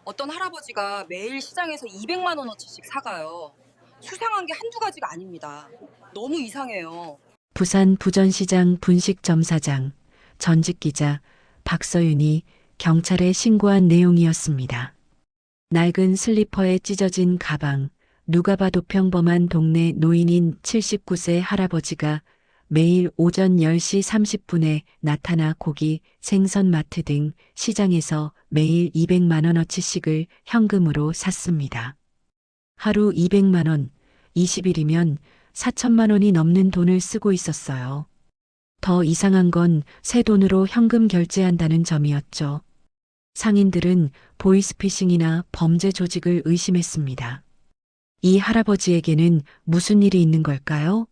어떤 할아버지가 매일 시장에서 200만 원어치씩 사가요. 수상한 게 한두 가지가 아닙니다. 너무 이상해요. 부산 부전시장 분식점사장, 전직 기자 박서윤이 경찰에 신고한 내용이었습니다. 낡은 슬리퍼에 찢어진 가방, 누가 봐도 평범한 동네 노인인 79세 할아버지가 매일 오전 10시 30분에 나타나 고기, 생선 마트 등 시장에서 매일 200만 원어치씩을 현금으로 샀습니다. 하루 200만 원, 20일이면 4천만 원이 넘는 돈을 쓰고 있었어요. 더 이상한 건 새 돈으로 현금 결제한다는 점이었죠. 상인들은 보이스피싱이나 범죄 조직을 의심했습니다. 이 할아버지에게는 무슨 일이 있는 걸까요?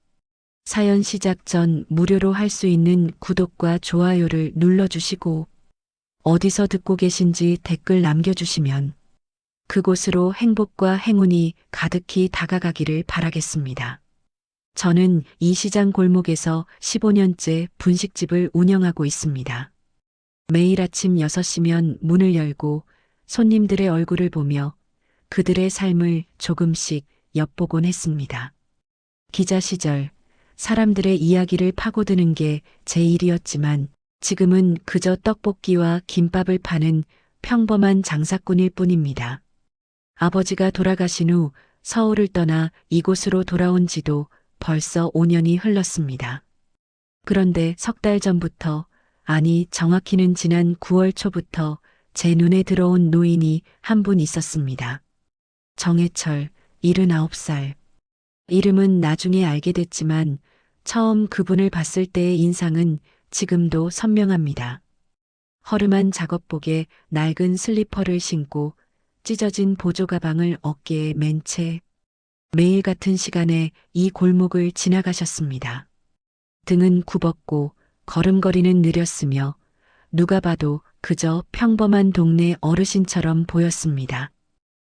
사연 시작 전 무료로 할 수 있는 구독과 좋아요를 눌러주시고 어디서 듣고 계신지 댓글 남겨주시면 그곳으로 행복과 행운이 가득히 다가가기를 바라겠습니다. 저는 이 시장 골목에서 15년째 분식집을 운영하고 있습니다. 매일 아침 6시면 문을 열고 손님들의 얼굴을 보며 그들의 삶을 조금씩 엿보곤 했습니다. 기자 시절 사람들의 이야기를 파고드는 게 제 일이었지만 지금은 그저 떡볶이와 김밥을 파는 평범한 장사꾼일 뿐입니다. 아버지가 돌아가신 후 서울을 떠나 이곳으로 돌아온 지도 벌써 5년이 흘렀습니다. 그런데 석 달 전부터, 아니 정확히는 지난 9월 초부터 제 눈에 들어온 노인이 한 분 있었습니다. 정해철, 79살. 이름은 나중에 알게 됐지만 처음 그분을 봤을 때의 인상은 지금도 선명합니다. 허름한 작업복에 낡은 슬리퍼를 신고 찢어진 보조 가방을 어깨에 맨 채 매일 같은 시간에 이 골목을 지나가셨습니다. 등은 굽었고 걸음걸이는 느렸으며 누가 봐도 그저 평범한 동네 어르신처럼 보였습니다.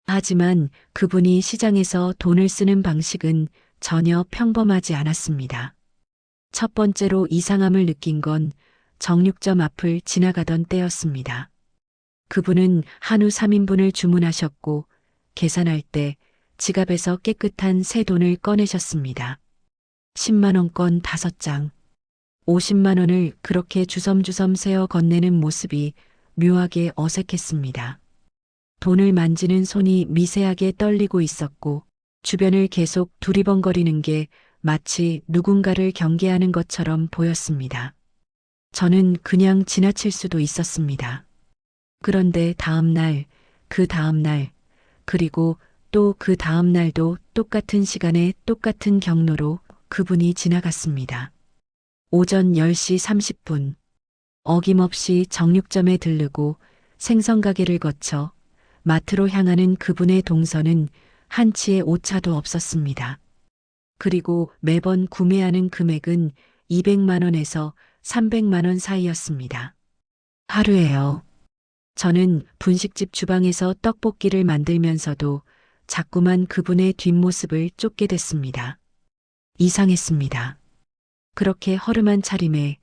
하지만 그분이 시장에서 돈을 쓰는 방식은 전혀 평범하지 않았습니다. 첫 번째로 이상함을 느낀 건 정육점 앞을 지나가던 때였습니다. 그분은 한우 3인분을 주문하셨고 계산할 때 지갑에서 깨끗한 새 돈을 꺼내셨습니다. 10만 원권 5장, 50만 원을 그렇게 주섬주섬 세어 건네는 모습이 묘하게 어색했습니다. 돈을 만지는 손이 미세하게 떨리고 있었고 주변을 계속 두리번거리는 게 마치 누군가를 경계하는 것처럼 보였습니다. 저는 그냥 지나칠 수도 있었습니다. 그런데 다음 날, 그 다음 날, 그리고 또 그 다음 날도 똑같은 시간에 똑같은 경로로 그분이 지나갔습니다. 오전 10시 30분. 어김없이 정육점에 들르고 생선가게를 거쳐 마트로 향하는 그분의 동선은 한치의 오차도 없었습니다. 그리고 매번 구매하는 금액은 200만 원에서 300만 원 사이였습니다. 하루에요. 저는 분식집 주방에서 떡볶이를 만들면서도 자꾸만 그분의 뒷모습을 쫓게 됐습니다. 이상했습니다. 그렇게 허름한 차림에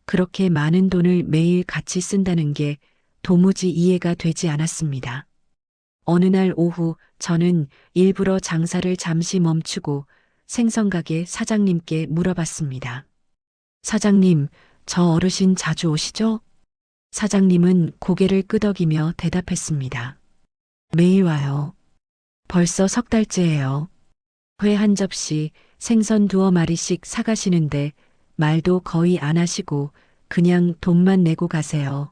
그렇게 많은 돈을 매일 같이 쓴다는 게 도무지 이해가 되지 않았습니다. 어느 날 오후 저는 일부러 장사를 잠시 멈추고 생선가게 사장님께 물어봤습니다. 사장님, 저 어르신 자주 오시죠? 사장님은 고개를 끄덕이며 대답했습니다. 매일 와요. 벌써 석 달째예요. 회 한 접시, 생선 2마리씩 사가시는데 말도 거의 안 하시고 그냥 돈만 내고 가세요.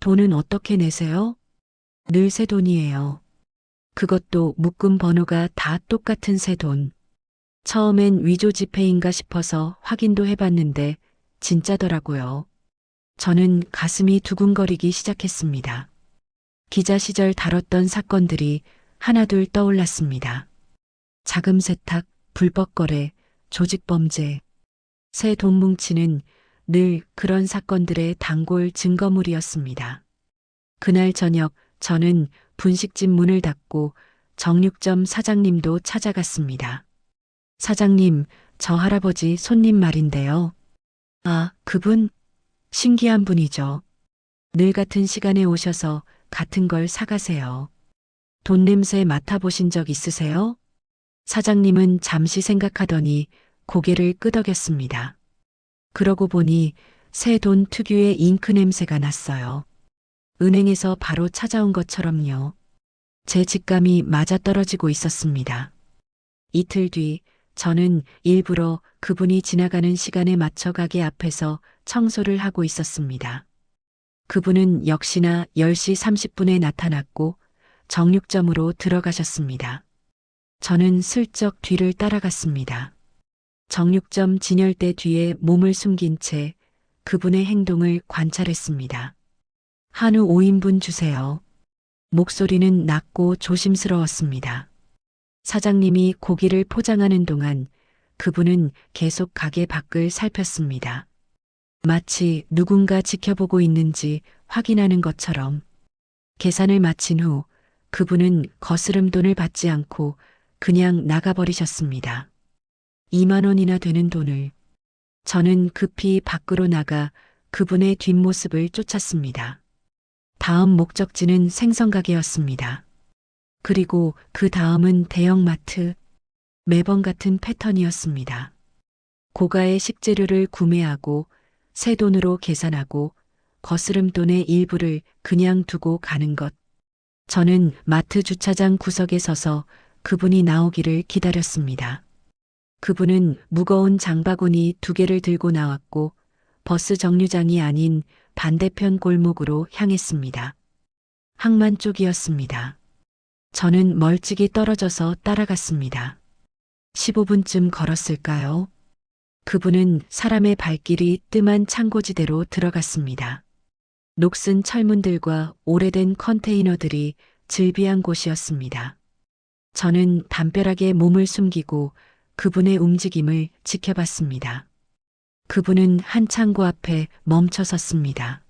돈은 어떻게 내세요? 늘 새 돈이에요. 그것도 묶음 번호가 다 똑같은 새 돈. 처음엔 위조 지폐인가 싶어서 확인도 해봤는데 진짜더라고요. 저는 가슴이 두근거리기 시작했습니다. 기자 시절 다뤘던 사건들이 하나둘 떠올랐습니다. 자금 세탁, 불법 거래, 조직 범죄. 새 돈 뭉치는 늘 그런 사건들의 단골 증거물이었습니다. 그날 저녁 저는 분식집 문을 닫고 정육점 사장님도 찾아갔습니다. 사장님, 저 할아버지 손님 말인데요. 아, 그분? 신기한 분이죠. 늘 같은 시간에 오셔서 같은 걸 사가세요. 돈 냄새 맡아보신 적 있으세요? 사장님은 잠시 생각하더니 고개를 끄덕였습니다. 그러고 보니 새 돈 특유의 잉크 냄새가 났어요. 은행에서 바로 찾아온 것처럼요. 제 직감이 맞아떨어지고 있었습니다. 이틀 뒤 저는 일부러 그분이 지나가는 시간에 맞춰 가게 앞에서 청소를 하고 있었습니다. 그분은 역시나 10시 30분에 나타났고 정육점으로 들어가셨습니다. 저는 슬쩍 뒤를 따라갔습니다. 정육점 진열대 뒤에 몸을 숨긴 채 그분의 행동을 관찰했습니다. 한우 5인분 주세요. 목소리는 낮고 조심스러웠습니다. 사장님이 고기를 포장하는 동안 그분은 계속 가게 밖을 살폈습니다. 마치 누군가 지켜보고 있는지 확인하는 것처럼. 계산을 마친 후 그분은 거스름 돈을 받지 않고 그냥 나가버리셨습니다. 2만 원이나 되는 돈을. 저는 급히 밖으로 나가 그분의 뒷모습을 쫓았습니다. 다음 목적지는 생선가게였습니다. 그리고 그 다음은 대형마트. 매번 같은 패턴이었습니다. 고가의 식재료를 구매하고 새 돈으로 계산하고 거스름돈의 일부를 그냥 두고 가는 것. 저는 마트 주차장 구석에 서서 그분이 나오기를 기다렸습니다. 그분은 무거운 장바구니 2개를 들고 나왔고 버스 정류장이 아닌 반대편 골목으로 향했습니다. 항만 쪽이었습니다. 저는 멀찍이 떨어져서 따라갔습니다. 15분쯤 걸었을까요? 그분은 사람의 발길이 뜸한 창고지대로 들어갔습니다. 녹슨 철문들과 오래된 컨테이너들이 즐비한 곳이었습니다. 저는 담벼락에 몸을 숨기고 그분의 움직임을 지켜봤습니다. 그분은 한 창고 앞에 멈춰 섰습니다.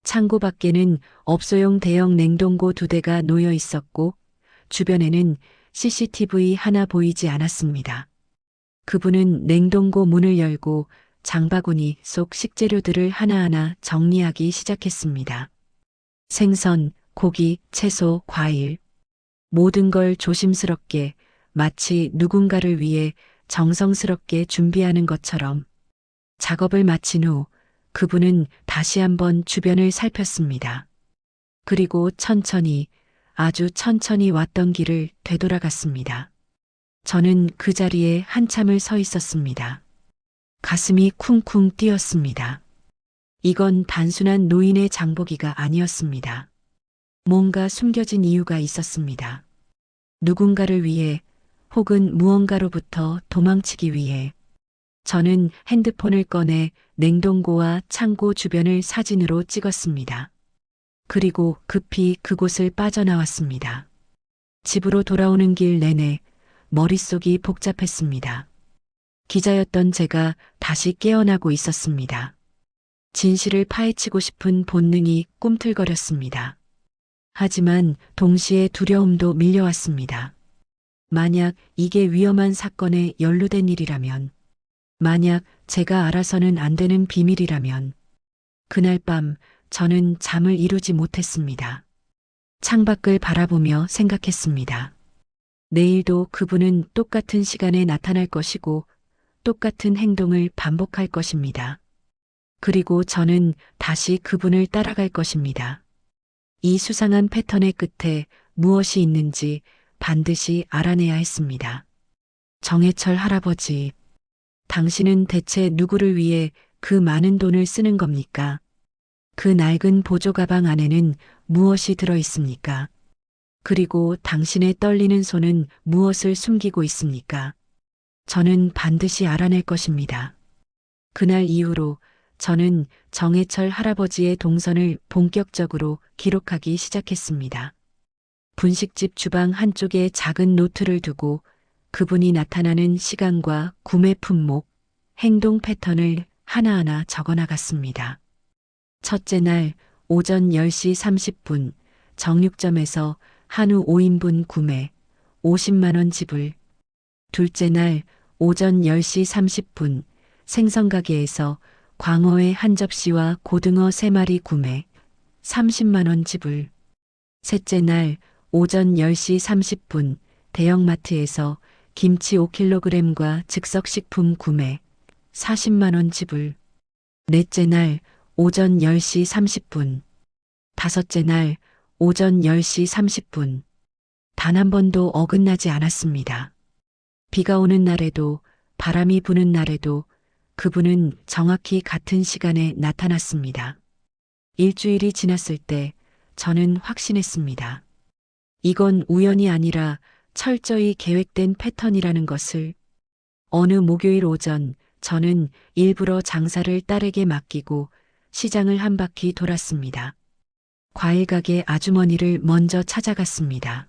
창고 밖에는 업소용 대형 냉동고 2대가 놓여 있었고 주변에는 CCTV 하나 보이지 않았습니다. 그분은 냉동고 문을 열고 장바구니 속 식재료들을 하나하나 정리하기 시작했습니다. 생선, 고기, 채소, 과일. 모든 걸 조심스럽게 마치 누군가를 위해 정성스럽게 준비하는 것처럼. 작업을 마친 후 그분은 다시 한번 주변을 살폈습니다. 그리고 천천히, 아주 천천히 왔던 길을 되돌아갔습니다. 저는 그 자리에 한참을 서 있었습니다. 가슴이 쿵쿵 뛰었습니다. 이건 단순한 노인의 장보기가 아니었습니다. 뭔가 숨겨진 이유가 있었습니다. 누군가를 위해 혹은 무언가로부터 도망치기 위해. 저는 핸드폰을 꺼내 냉동고와 창고 주변을 사진으로 찍었습니다. 그리고 급히 그곳을 빠져나왔습니다. 집으로 돌아오는 길 내내 머릿속이 복잡했습니다. 기자였던 제가 다시 깨어나고 있었습니다. 진실을 파헤치고 싶은 본능이 꿈틀거렸습니다. 하지만 동시에 두려움도 밀려왔습니다. 만약 이게 위험한 사건에 연루된 일이라면, 만약 제가 알아서는 안 되는 비밀이라면, 그날 밤 저는 잠을 이루지 못했습니다. 창밖을 바라보며 생각했습니다. 내일도 그분은 똑같은 시간에 나타날 것이고 똑같은 행동을 반복할 것입니다. 그리고 저는 다시 그분을 따라갈 것입니다. 이 수상한 패턴의 끝에 무엇이 있는지 반드시 알아내야 했습니다. 정해철 할아버지, 당신은 대체 누구를 위해 그 많은 돈을 쓰는 겁니까? 그 낡은 보조 가방 안에는 무엇이 들어 있습니까? 그리고 당신의 떨리는 손은 무엇을 숨기고 있습니까? 저는 반드시 알아낼 것입니다. 그날 이후로 저는 정해철 할아버지의 동선을 본격적으로 기록하기 시작했습니다. 분식집 주방 한쪽에 작은 노트를 두고 그분이 나타나는 시간과 구매 품목, 행동 패턴을 하나하나 적어 나갔습니다. 첫째 날 오전 10시 30분 정육점에서 한우 5인분 구매 50만 원 지불. 둘째 날 오전 10시 30분 생선가게에서 광어회 한 접시와 고등어 3마리 구매 30만 원 지불. 셋째 날 오전 10시 30분 대형마트에서 김치 5kg과 즉석식품 구매 40만 원 지불. 넷째 날 오전 10시 30분. 다섯째 날 오전 10시 30분. 단 한 번도 어긋나지 않았습니다. 비가 오는 날에도 바람이 부는 날에도 그분은 정확히 같은 시간에 나타났습니다. 일주일이 지났을 때 저는 확신했습니다. 이건 우연이 아니라 철저히 계획된 패턴이라는 것을. 어느 목요일 오전 저는 일부러 장사를 딸에게 맡기고 시장을 한 바퀴 돌았습니다. 과일 가게 아주머니를 먼저 찾아갔습니다.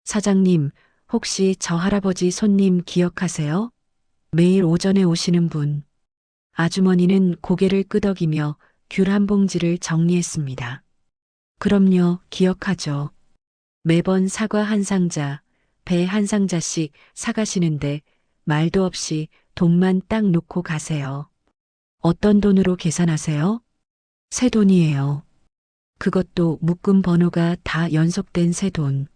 사장님, 혹시 저 할아버지 손님 기억하세요? 매일 오전에 오시는 분. 아주머니는 고개를 끄덕이며 귤 한 봉지를 정리했습니다. 그럼요, 기억하죠. 매번 사과 한 상자, 배 한 상자씩 사가시는데 말도 없이 돈만 딱 놓고 가세요. 어떤 돈으로 계산하세요? 새 돈이에요. 그것도 묶음 번호가 다 연속된 새 돈.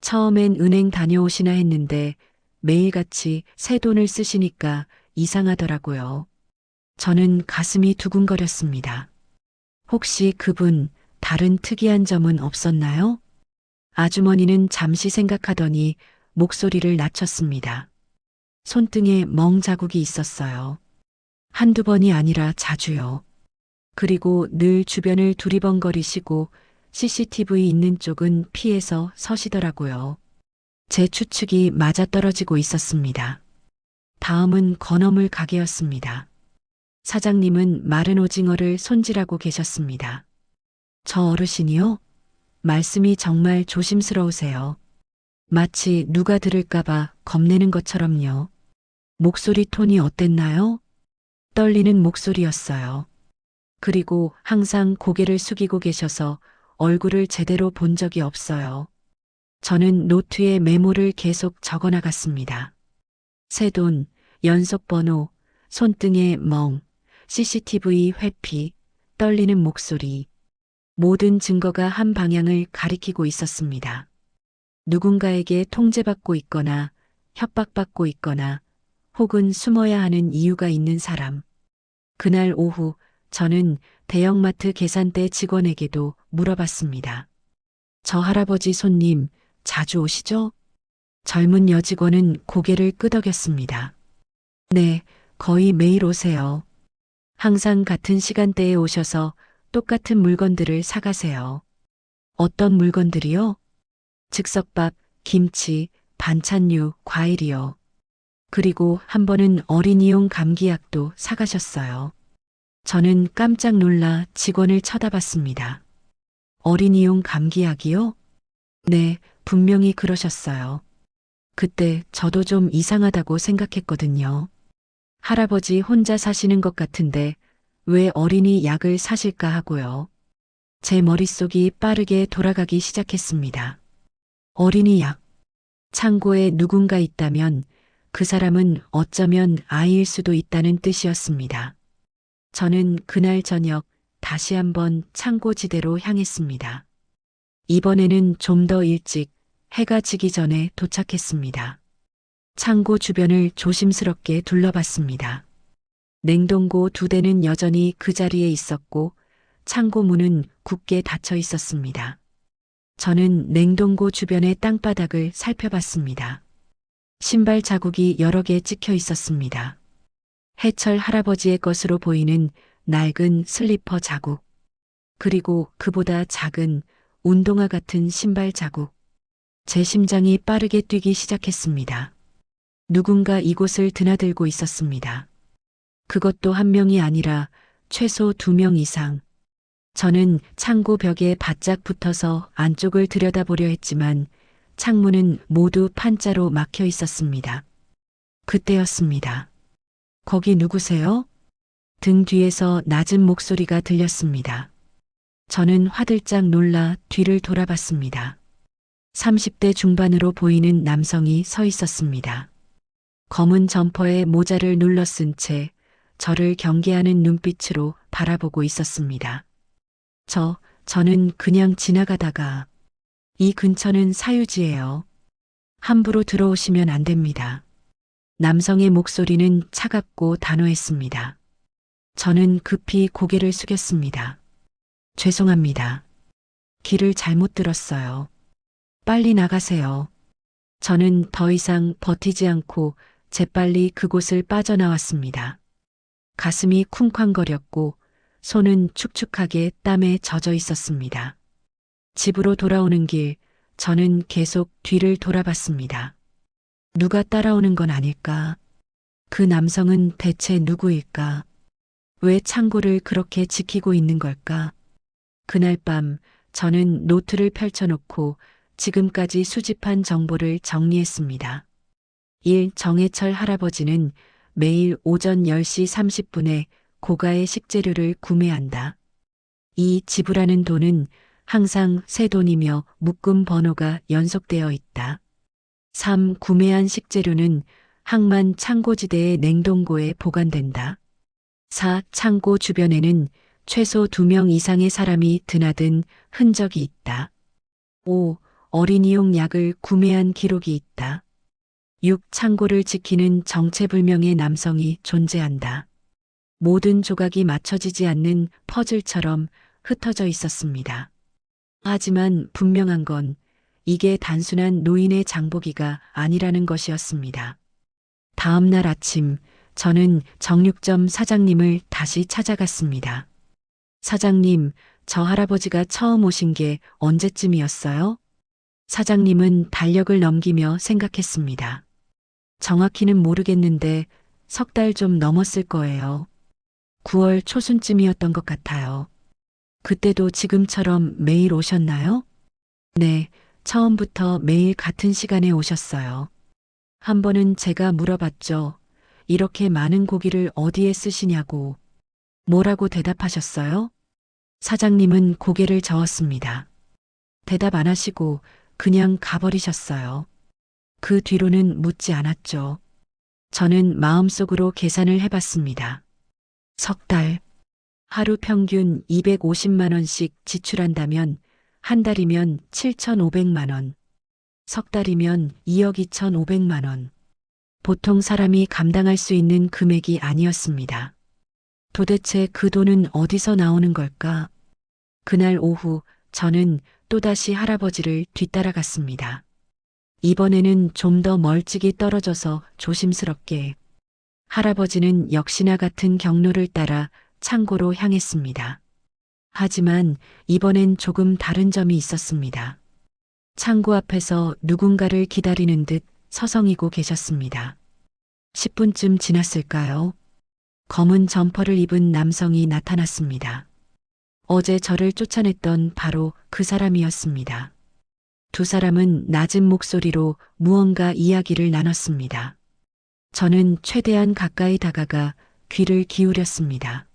처음엔 은행 다녀오시나 했는데 매일같이 새 돈을 쓰시니까 이상하더라고요. 저는 가슴이 두근거렸습니다. 혹시 그분 다른 특이한 점은 없었나요? 아주머니는 잠시 생각하더니 목소리를 낮췄습니다. 손등에 멍 자국이 있었어요. 한두 번이 아니라 자주요. 그리고 늘 주변을 두리번거리시고 CCTV 있는 쪽은 피해서 서시더라고요. 제 추측이 맞아떨어지고 있었습니다. 다음은 건어물 가게였습니다. 사장님은 마른 오징어를 손질하고 계셨습니다. 저 어르신이요? 말씀이 정말 조심스러우세요. 마치 누가 들을까봐 겁내는 것처럼요. 목소리 톤이 어땠나요? 떨리는 목소리였어요. 그리고 항상 고개를 숙이고 계셔서 얼굴을 제대로 본 적이 없어요. 저는 노트에 메모를 계속 적어 나갔습니다. 새돈, 연속번호, 손등에 멍, CCTV 회피, 떨리는 목소리. 모든 증거가 한 방향을 가리키고 있었습니다. 누군가에게 통제받고 있거나 협박받고 있거나 혹은 숨어야 하는 이유가 있는 사람. 그날 오후 저는 대형마트 계산대 직원에게도 물어봤습니다. 저 할아버지 손님 자주 오시죠? 젊은 여직원은 고개를 끄덕였습니다. 네, 거의 매일 오세요. 항상 같은 시간대에 오셔서 똑같은 물건들을 사가세요. 어떤 물건들이요? 즉석밥, 김치, 반찬류, 과일이요. 그리고 한 번은 어린이용 감기약도 사가셨어요. 저는 깜짝 놀라 직원을 쳐다봤습니다. 어린이용 감기약이요? 네, 분명히 그러셨어요. 그때 저도 좀 이상하다고 생각했거든요. 할아버지 혼자 사시는 것 같은데 왜 어린이 약을 사실까 하고요. 제 머릿속이 빠르게 돌아가기 시작했습니다. 어린이 약. 창고에 누군가 있다면 그 사람은 어쩌면 아이일 수도 있다는 뜻이었습니다. 저는 그날 저녁 다시 한번 창고지대로 향했습니다. 이번에는 좀 더 일찍 해가 지기 전에 도착했습니다. 창고 주변을 조심스럽게 둘러봤습니다. 냉동고 2대는 여전히 그 자리에 있었고 창고 문은 굳게 닫혀 있었습니다. 저는 냉동고 주변의 땅바닥을 살펴봤습니다. 신발 자국이 여러 개 찍혀 있었습니다. 해철 할아버지의 것으로 보이는 낡은 슬리퍼 자국. 그리고 그보다 작은 운동화 같은 신발 자국. 제 심장이 빠르게 뛰기 시작했습니다. 누군가 이곳을 드나들고 있었습니다. 그것도 한 명이 아니라 최소 2명 이상. 저는 창고 벽에 바짝 붙어서 안쪽을 들여다보려 했지만 창문은 모두 판자로 막혀 있었습니다. 그때였습니다. 거기 누구세요? 등 뒤에서 낮은 목소리가 들렸습니다. 저는 화들짝 놀라 뒤를 돌아봤습니다. 30대 중반으로 보이는 남성이 서 있었습니다. 검은 점퍼에 모자를 눌러 쓴 채 저를 경계하는 눈빛으로 바라보고 있었습니다. 저는 그냥 지나가다가 이 근처는 사유지예요. 함부로 들어오시면 안 됩니다. 남성의 목소리는 차갑고 단호했습니다. 저는 급히 고개를 숙였습니다. 죄송합니다. 길을 잘못 들었어요. 빨리 나가세요. 저는 더 이상 버티지 않고 재빨리 그곳을 빠져나왔습니다. 가슴이 쿵쾅거렸고 손은 축축하게 땀에 젖어 있었습니다. 집으로 돌아오는 길, 저는 계속 뒤를 돌아봤습니다. 누가 따라오는 건 아닐까? 그 남성은 대체 누구일까? 왜 창고를 그렇게 지키고 있는 걸까? 그날 밤 저는 노트를 펼쳐놓고 지금까지 수집한 정보를 정리했습니다. 1. 정해철 할아버지는 매일 오전 10시 30분에 고가의 식재료를 구매한다. 2. 지불하는 돈은 항상 새 돈이며 묶음 번호가 연속되어 있다. 3. 구매한 식재료는 항만 창고지대의 냉동고에 보관된다. 4. 창고 주변에는 최소 2명 이상의 사람이 드나든 흔적이 있다. 5. 어린이용 약을 구매한 기록이 있다. 6. 창고를 지키는 정체불명의 남성이 존재한다. 모든 조각이 맞춰지지 않는 퍼즐처럼 흩어져 있었습니다. 하지만 분명한 건 이게 단순한 노인의 장보기가 아니라는 것이었습니다. 다음 날 아침, 저는 정육점 사장님을 다시 찾아갔습니다. 사장님, 저 할아버지가 처음 오신 게 언제쯤이었어요? 사장님은 달력을 넘기며 생각했습니다. 정확히는 모르겠는데 3달 좀 넘었을 거예요. 9월 초순쯤이었던 것 같아요. 그때도 지금처럼 매일 오셨나요? 네, 처음부터 매일 같은 시간에 오셨어요. 한 번은 제가 물어봤죠. 이렇게 많은 고기를 어디에 쓰시냐고. 뭐라고 대답하셨어요? 사장님은 고개를 저었습니다. 대답 안 하시고 그냥 가버리셨어요. 그 뒤로는 묻지 않았죠. 저는 마음속으로 계산을 해봤습니다. 3달, 하루 평균 250만 원씩 지출한다면 한 달이면 7,500만 원, 3달이면 2억 2,500만 원. 보통 사람이 감당할 수 있는 금액이 아니었습니다. 도대체 그 돈은 어디서 나오는 걸까? 그날 오후 저는 또다시 할아버지를 뒤따라갔습니다. 이번에는 좀 더 멀찍이 떨어져서 조심스럽게. 할아버지는 역시나 같은 경로를 따라 창고로 향했습니다. 하지만 이번엔 조금 다른 점이 있었습니다. 창고 앞에서 누군가를 기다리는 듯 서성이고 계셨습니다. 10분쯤 지났을까요? 검은 점퍼를 입은 남성이 나타났습니다. 어제 저를 쫓아냈던 바로 그 사람이었습니다. 두 사람은 낮은 목소리로 무언가 이야기를 나눴습니다. 저는 최대한 가까이 다가가 귀를 기울였습니다.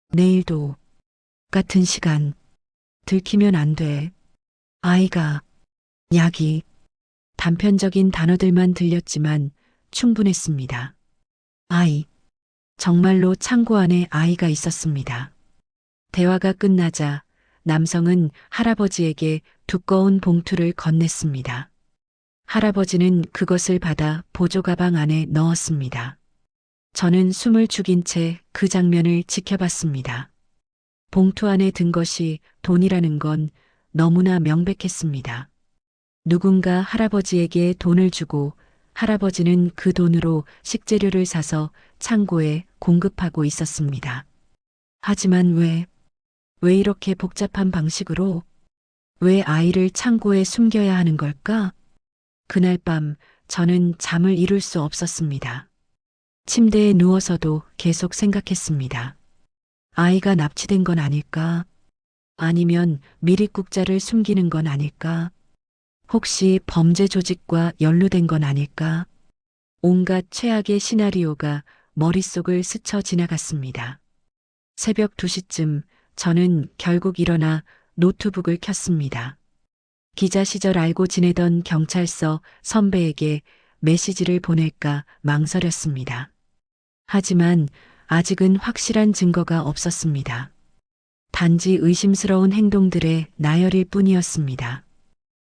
내일도 같은 시간 들키면 안 돼. 아이가, 약이, 단편적인 단어들만 들렸지만 충분했습니다. 아이, 정말로 창고 안에 아이가 있었습니다. 대화가 끝나자 남성은 할아버지에게 두꺼운 봉투를 건넸습니다. 할아버지는 그것을 받아 보조가방 안에 넣었습니다. 저는 숨을 죽인 채 그 장면을 지켜봤습니다. 봉투 안에 든 것이 돈이라는 건 너무나 명백했습니다. 누군가 할아버지에게 돈을 주고 할아버지는 그 돈으로 식재료를 사서 창고에 공급하고 있었습니다. 하지만 왜 이렇게 복잡한 방식으로? 왜 아이를 창고에 숨겨야 하는 걸까? 그날 밤 저는 잠을 이룰 수 없었습니다. 침대에 누워서도 계속 생각했습니다. 아이가 납치된 건 아닐까? 아니면 미립국자를 숨기는 건 아닐까? 혹시 범죄 조직과 연루된 건 아닐까? 온갖 최악의 시나리오가 머릿속을 스쳐 지나갔습니다. 새벽 2시쯤 저는 결국 일어나 노트북을 켰습니다. 기자 시절 알고 지내던 경찰서 선배에게 메시지를 보낼까 망설였습니다. 하지만 아직은 확실한 증거가 없었습니다. 단지 의심스러운 행동들의 나열일 뿐이었습니다.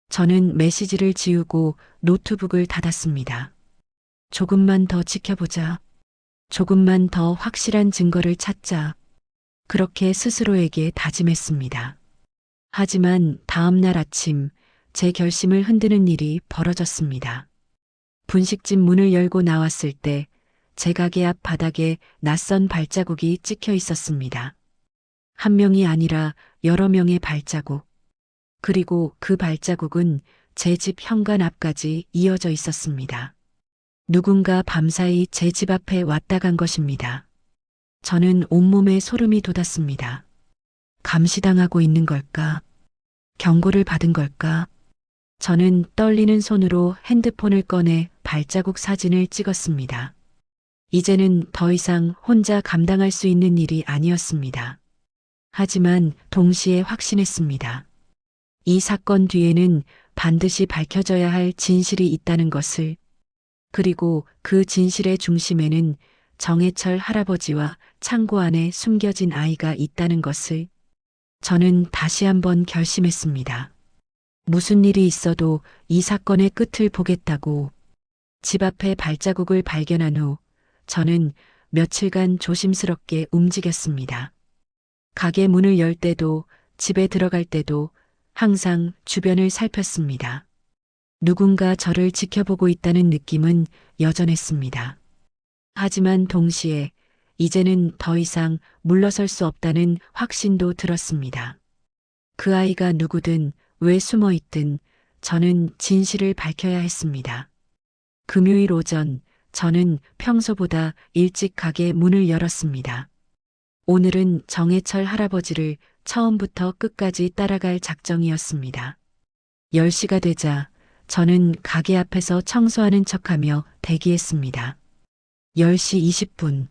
저는 메시지를 지우고 노트북을 닫았습니다. 조금만 더 지켜보자. 조금만 더 확실한 증거를 찾자. 그렇게 스스로에게 다짐했습니다. 하지만 다음 날 아침 제 결심을 흔드는 일이 벌어졌습니다. 분식집 문을 열고 나왔을 때 제 가게 앞 바닥에 낯선 발자국이 찍혀 있었습니다. 한 명이 아니라 여러 명의 발자국. 그리고 그 발자국은 제 집 현관 앞까지 이어져 있었습니다. 누군가 밤사이 제 집 앞에 왔다 간 것입니다. 저는 온몸에 소름이 돋았습니다. 감시당하고 있는 걸까? 경고를 받은 걸까? 저는 떨리는 손으로 핸드폰을 꺼내 발자국 사진을 찍었습니다. 이제는 더 이상 혼자 감당할 수 있는 일이 아니었습니다. 하지만 동시에 확신했습니다. 이 사건 뒤에는 반드시 밝혀져야 할 진실이 있다는 것을, 그리고 그 진실의 중심에는 정해철 할아버지와 창고 안에 숨겨진 아이가 있다는 것을 저는 다시 한번 결심했습니다. 무슨 일이 있어도 이 사건의 끝을 보겠다고. 집 앞에 발자국을 발견한 후 저는 며칠간 조심스럽게 움직였습니다. 가게 문을 열 때도 집에 들어갈 때도 항상 주변을 살폈습니다. 누군가 저를 지켜보고 있다는 느낌은 여전했습니다. 하지만 동시에 이제는 더 이상 물러설 수 없다는 확신도 들었습니다. 그 아이가 누구든 왜 숨어 있든 저는 진실을 밝혀야 했습니다. 금요일 오전 저는 평소보다 일찍 가게 문을 열었습니다. 오늘은 정해철 할아버지를 처음부터 끝까지 따라갈 작정이었습니다. 10시가 되자 저는 가게 앞에서 청소하는 척하며 대기했습니다. 10시 20분.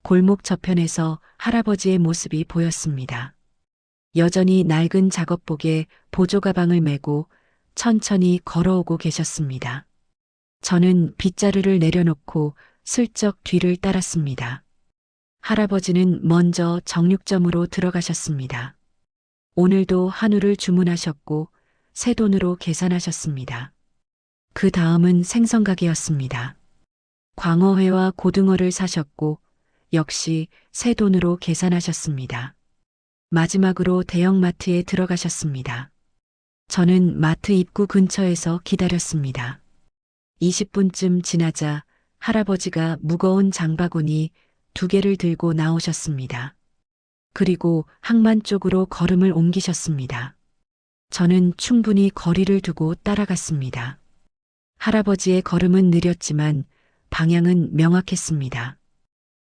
골목 저편에서 할아버지의 모습이 보였습니다. 여전히 낡은 작업복에 보조 가방을 메고 천천히 걸어오고 계셨습니다. 저는 빗자루를 내려놓고 슬쩍 뒤를 따랐습니다. 할아버지는 먼저 정육점으로 들어가셨습니다. 오늘도 한우를 주문하셨고 새 돈으로 계산하셨습니다. 그 다음은 생선가게였습니다. 광어회와 고등어를 사셨고 역시 새 돈으로 계산하셨습니다. 마지막으로 대형마트에 들어가셨습니다. 저는 마트 입구 근처에서 기다렸습니다. 20분쯤 지나자 할아버지가 무거운 장바구니 2개를 들고 나오셨습니다. 그리고 항만 쪽으로 걸음을 옮기셨습니다. 저는 충분히 거리를 두고 따라갔습니다. 할아버지의 걸음은 느렸지만 방향은 명확했습니다.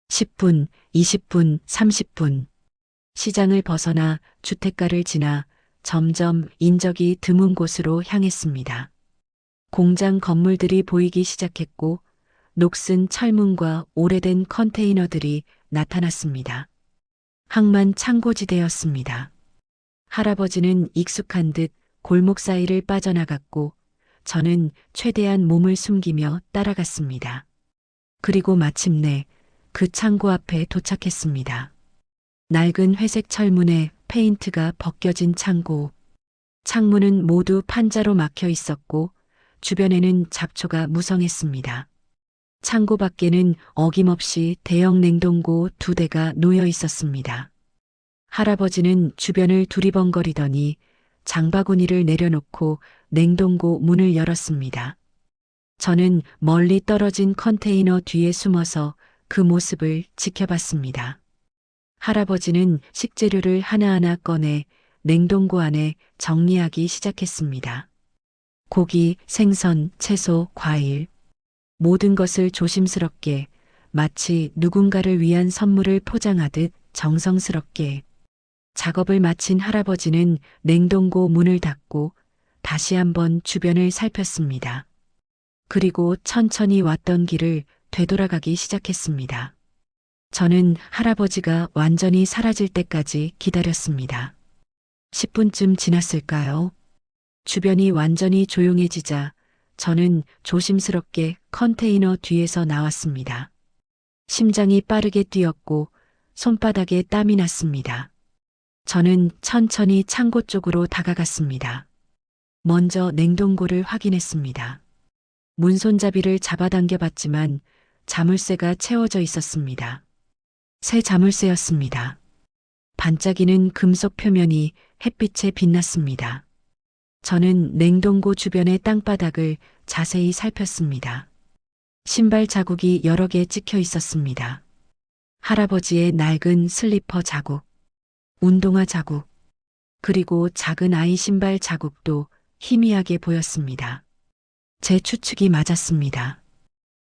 10분, 20분, 30분. 시장을 벗어나 주택가를 지나 점점 인적이 드문 곳으로 향했습니다. 공장 건물들이 보이기 시작했고 녹슨 철문과 오래된 컨테이너들이 나타났습니다. 항만 창고지대였습니다. 할아버지는 익숙한 듯 골목 사이를 빠져나갔고 저는 최대한 몸을 숨기며 따라갔습니다. 그리고 마침내 그 창고 앞에 도착했습니다. 낡은 회색 철문에 페인트가 벗겨진 창고. 창문은 모두 판자로 막혀 있었고 주변에는 잡초가 무성했습니다. 창고 밖에는 어김없이 대형 냉동고 2대가 놓여 있었습니다. 할아버지는 주변을 두리번거리더니 장바구니를 내려놓고 냉동고 문을 열었습니다. 저는 멀리 떨어진 컨테이너 뒤에 숨어서 그 모습을 지켜봤습니다. 할아버지는 식재료를 하나하나 꺼내 냉동고 안에 정리하기 시작했습니다. 고기, 생선, 채소, 과일. 모든 것을 조심스럽게 마치 누군가를 위한 선물을 포장하듯 정성스럽게. 작업을 마친 할아버지는 냉동고 문을 닫고 다시 한번 주변을 살폈습니다. 그리고 천천히 왔던 길을 되돌아가기 시작했습니다. 저는 할아버지가 완전히 사라질 때까지 기다렸습니다. 10분쯤 지났을까요? 주변이 완전히 조용해지자 저는 조심스럽게 컨테이너 뒤에서 나왔습니다. 심장이 빠르게 뛰었고 손바닥에 땀이 났습니다. 저는 천천히 창고 쪽으로 다가갔습니다. 먼저 냉동고를 확인했습니다. 문손잡이를 잡아당겨 봤지만 자물쇠가 채워져 있었습니다. 새 자물쇠였습니다. 반짝이는 금속 표면이 햇빛에 빛났습니다. 저는 냉동고 주변의 땅바닥을 자세히 살폈습니다. 신발 자국이 여러 개 찍혀 있었습니다. 할아버지의 낡은 슬리퍼 자국, 운동화 자국, 그리고 작은 아이 신발 자국도 희미하게 보였습니다. 제 추측이 맞았습니다.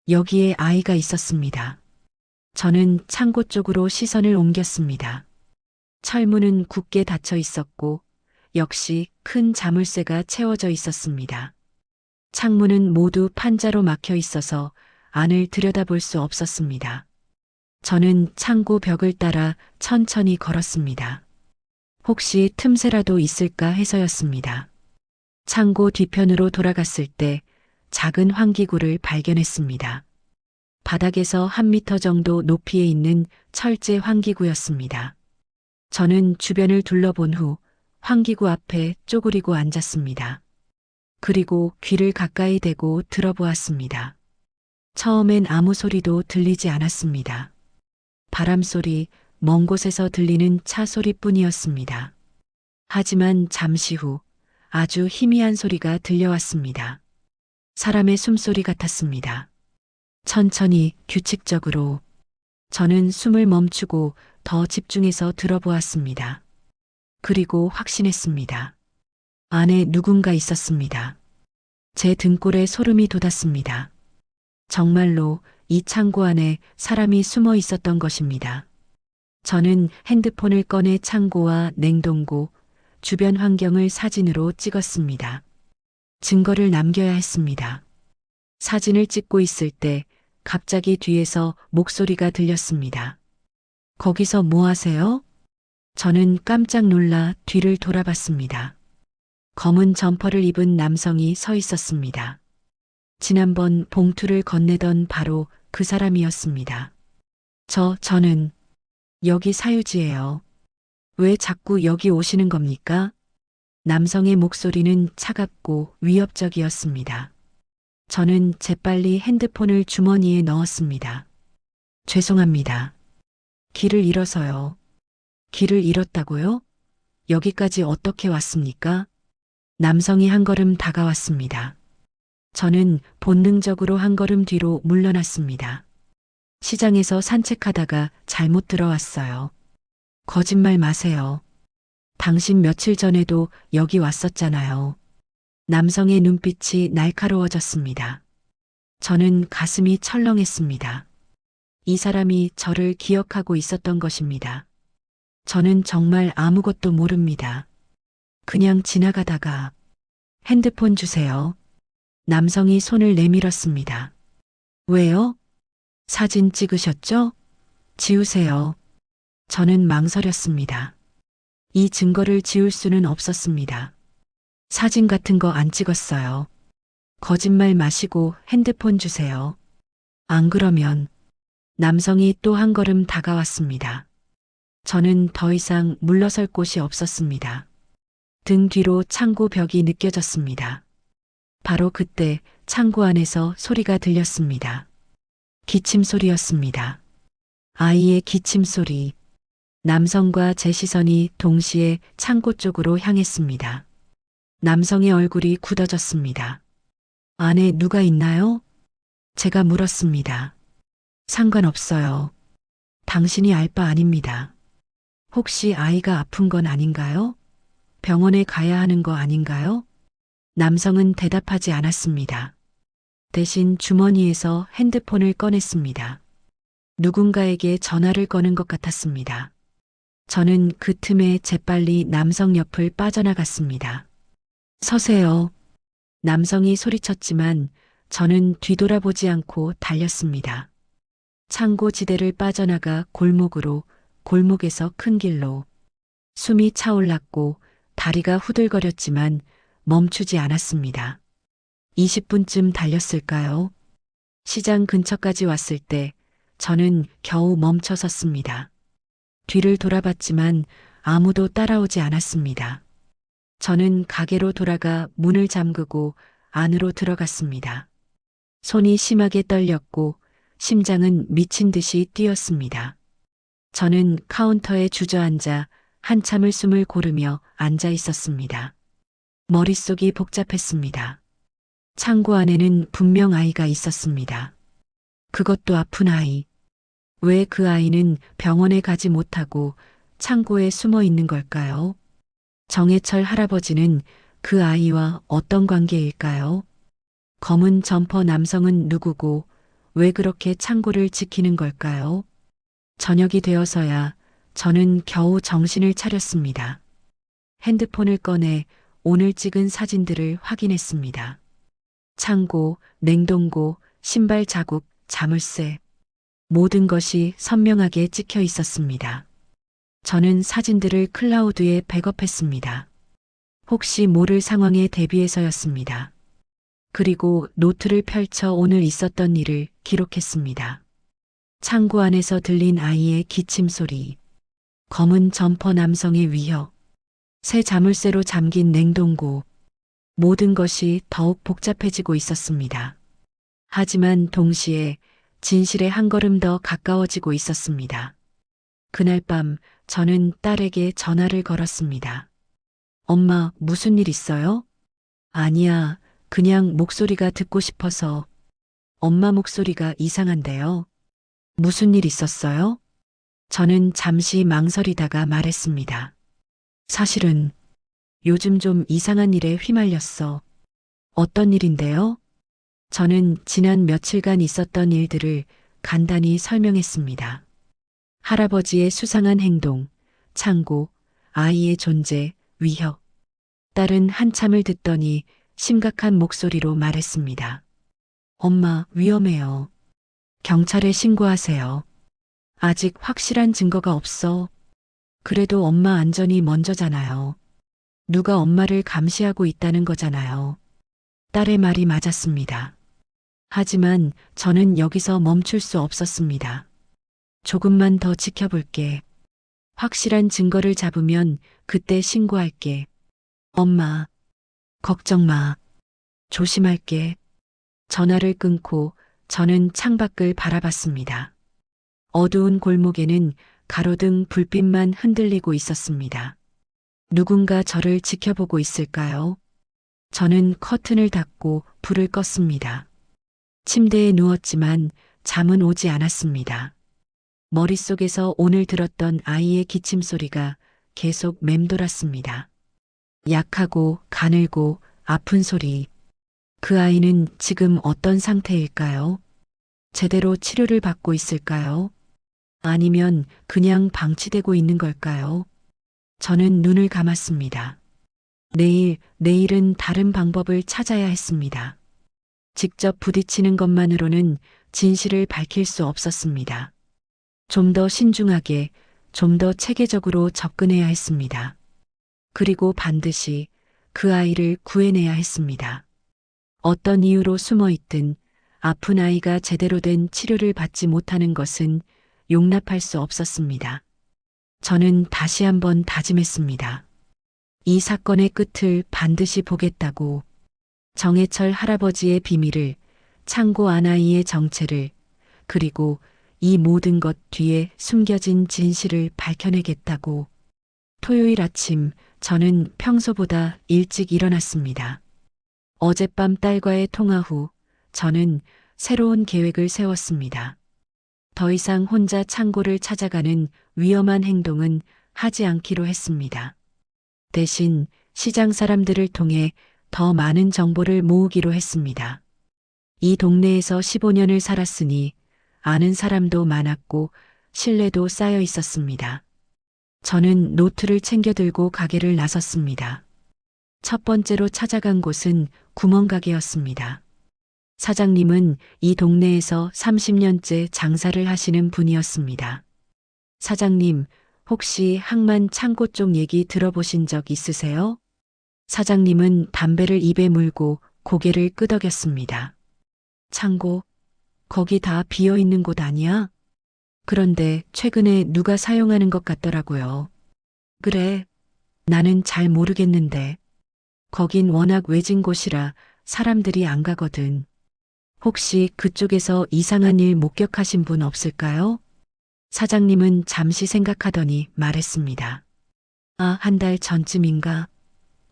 여기에 아이가 있었습니다. 저는 창고 쪽으로 시선을 옮겼습니다. 철문은 굳게 닫혀 있었고 역시 큰 자물쇠가 채워져 있었습니다. 창문은 모두 판자로 막혀 있어서 안을 들여다볼 수 없었습니다. 저는 창고 벽을 따라 천천히 걸었습니다. 혹시 틈새라도 있을까 해서였습니다. 창고 뒤편으로 돌아갔을 때 작은 환기구를 발견했습니다. 바닥에서 한 미터 정도 높이에 있는 철제 환기구였습니다. 저는 주변을 둘러본 후 환기구 앞에 쪼그리고 앉았습니다. 그리고 귀를 가까이 대고 들어보았습니다. 처음엔 아무 소리도 들리지 않았습니다. 바람 소리, 먼 곳에서 들리는 차 소리뿐이었습니다. 하지만 잠시 후 아주 희미한 소리가 들려왔습니다. 사람의 숨소리 같았습니다. 천천히 규칙적으로 저는 숨을 멈추고 더 집중해서 들어보았습니다. 그리고 확신했습니다. 안에 누군가 있었습니다. 제 등골에 소름이 돋았습니다. 정말로 이 창고 안에 사람이 숨어 있었던 것입니다. 저는 핸드폰을 꺼내 창고와 냉동고, 주변 환경을 사진으로 찍었습니다. 증거를 남겨야 했습니다. 사진을 찍고 있을 때 갑자기 뒤에서 목소리가 들렸습니다. 거기서 뭐 하세요? 저는 깜짝 놀라 뒤를 돌아봤습니다. 검은 점퍼를 입은 남성이 서 있었습니다. 지난번 봉투를 건네던 바로 그 사람이었습니다. 저는 여기 사유지예요. 왜 자꾸 여기 오시는 겁니까? 남성의 목소리는 차갑고 위협적이었습니다. 저는 재빨리 핸드폰을 주머니에 넣었습니다. 죄송합니다. 길을 잃어서요. 길을 잃었다고요? 여기까지 어떻게 왔습니까? 남성이 한 걸음 다가왔습니다. 저는 본능적으로 한 걸음 뒤로 물러났습니다. 시장에서 산책하다가 잘못 들어왔어요. 거짓말 마세요. 당신 며칠 전에도 여기 왔었잖아요. 남성의 눈빛이 날카로워졌습니다. 저는 가슴이 철렁했습니다. 이 사람이 저를 기억하고 있었던 것입니다. 저는 정말 아무것도 모릅니다. 그냥 지나가다가 핸드폰 주세요. 남성이 손을 내밀었습니다. 왜요? 사진 찍으셨죠? 지우세요. 저는 망설였습니다. 이 증거를 지울 수는 없었습니다. 사진 같은 거 안 찍었어요. 거짓말 마시고 핸드폰 주세요. 안 그러면 남성이 또 한 걸음 다가왔습니다. 저는 더 이상 물러설 곳이 없었습니다. 등 뒤로 창고 벽이 느껴졌습니다. 바로 그때 창고 안에서 소리가 들렸습니다. 기침 소리였습니다. 아이의 기침 소리. 남성과 제 시선이 동시에 창고 쪽으로 향했습니다. 남성의 얼굴이 굳어졌습니다. 안에 누가 있나요? 제가 물었습니다. 상관없어요. 당신이 알 바 아닙니다. 혹시 아이가 아픈 건 아닌가요? 병원에 가야 하는 거 아닌가요? 남성은 대답하지 않았습니다. 대신 주머니에서 핸드폰을 꺼냈습니다. 누군가에게 전화를 거는 것 같았습니다. 저는 그 틈에 재빨리 남성 옆을 빠져나갔습니다. 서세요. 남성이 소리쳤지만 저는 뒤돌아보지 않고 달렸습니다. 창고 지대를 빠져나가 골목으로, 골목에서 큰 길로. 숨이 차올랐고 다리가 후들거렸지만 멈추지 않았습니다. 20분쯤 달렸을까요? 시장 근처까지 왔을 때 저는 겨우 멈춰 섰습니다. 뒤를 돌아봤지만 아무도 따라오지 않았습니다. 저는 가게로 돌아가 문을 잠그고 안으로 들어갔습니다. 손이 심하게 떨렸고 심장은 미친 듯이 뛰었습니다. 저는 카운터에 주저앉아 한참을 숨을 고르며 앉아 있었습니다. 머릿속이 복잡했습니다. 창고 안에는 분명 아이가 있었습니다. 그것도 아픈 아이. 왜 그 아이는 병원에 가지 못하고 창고에 숨어 있는 걸까요? 정해철 할아버지는 그 아이와 어떤 관계일까요? 검은 점퍼 남성은 누구고 왜 그렇게 창고를 지키는 걸까요? 저녁이 되어서야 저는 겨우 정신을 차렸습니다. 핸드폰을 꺼내 오늘 찍은 사진들을 확인했습니다. 창고, 냉동고, 신발 자국, 자물쇠. 모든 것이 선명하게 찍혀 있었습니다. 저는 사진들을 클라우드에 백업했습니다. 혹시 모를 상황에 대비해서였습니다. 그리고 노트를 펼쳐 오늘 있었던 일을 기록했습니다. 창고 안에서 들린 아이의 기침 소리, 검은 점퍼 남성의 위협, 새 자물쇠로 잠긴 냉동고, 모든 것이 더욱 복잡해지고 있었습니다. 하지만 동시에 진실에 한 걸음 더 가까워지고 있었습니다. 그날 밤 저는 딸에게 전화를 걸었습니다. 엄마, 무슨 일 있어요? 아니야, 그냥 목소리가 듣고 싶어서. 엄마 목소리가 이상한데요. 무슨 일 있었어요? 저는 잠시 망설이다가 말했습니다. 사실은 요즘 좀 이상한 일에 휘말렸어. 어떤 일인데요? 저는 지난 며칠간 있었던 일들을 간단히 설명했습니다. 할아버지의 수상한 행동, 창고, 아이의 존재, 위협. 딸은 한참을 듣더니 심각한 목소리로 말했습니다. 엄마, 위험해요. 경찰에 신고하세요. 아직 확실한 증거가 없어. 그래도 엄마 안전이 먼저잖아요. 누가 엄마를 감시하고 있다는 거잖아요. 딸의 말이 맞았습니다. 하지만 저는 여기서 멈출 수 없었습니다. 조금만 더 지켜볼게. 확실한 증거를 잡으면 그때 신고할게. 엄마, 걱정 마. 조심할게. 전화를 끊고 저는 창밖을 바라봤습니다. 어두운 골목에는 가로등 불빛만 흔들리고 있었습니다. 누군가 저를 지켜보고 있을까요? 저는 커튼을 닫고 불을 껐습니다. 침대에 누웠지만 잠은 오지 않았습니다. 머릿속에서 오늘 들었던 아이의 기침 소리가 계속 맴돌았습니다. 약하고 가늘고 아픈 소리. 그 아이는 지금 어떤 상태일까요? 제대로 치료를 받고 있을까요? 아니면 그냥 방치되고 있는 걸까요? 저는 눈을 감았습니다. 내일은 다른 방법을 찾아야 했습니다. 직접 부딪히는 것만으로는 진실을 밝힐 수 없었습니다. 좀 더 신중하게, 좀 더 체계적으로 접근해야 했습니다. 그리고 반드시 그 아이를 구해내야 했습니다. 어떤 이유로 숨어 있든 아픈 아이가 제대로 된 치료를 받지 못하는 것은 용납할 수 없었습니다. 저는 다시 한번 다짐했습니다. 이 사건의 끝을 반드시 보겠다고. 정해철 할아버지의 비밀을, 창고 아나이의 정체를, 그리고 이 모든 것 뒤에 숨겨진 진실을 밝혀내겠다고. 토요일 아침 저는 평소보다 일찍 일어났습니다. 어젯밤 딸과의 통화 후 저는 새로운 계획을 세웠습니다. 더 이상 혼자 창고를 찾아가는 위험한 행동은 하지 않기로 했습니다. 대신 시장 사람들을 통해 더 많은 정보를 모으기로 했습니다. 이 동네에서 15년을 살았으니 아는 사람도 많았고 신뢰도 쌓여 있었습니다. 저는 노트를 챙겨 들고 가게를 나섰습니다. 첫 번째로 찾아간 곳은 구멍가게였습니다. 사장님은 이 동네에서 30년째 장사를 하시는 분이었습니다. 사장님, 혹시 항만 창고 쪽 얘기 들어보신 적 있으세요? 사장님은 담배를 입에 물고 고개를 끄덕였습니다. 창고, 거기 다 비어 있는 곳 아니야? 그런데 최근에 누가 사용하는 것 같더라고요. 그래, 나는 잘 모르겠는데. 거긴 워낙 외진 곳이라 사람들이 안 가거든. 혹시 그쪽에서 이상한 일 목격하신 분 없을까요? 사장님은 잠시 생각하더니 말했습니다. 아, 한 달 전쯤인가?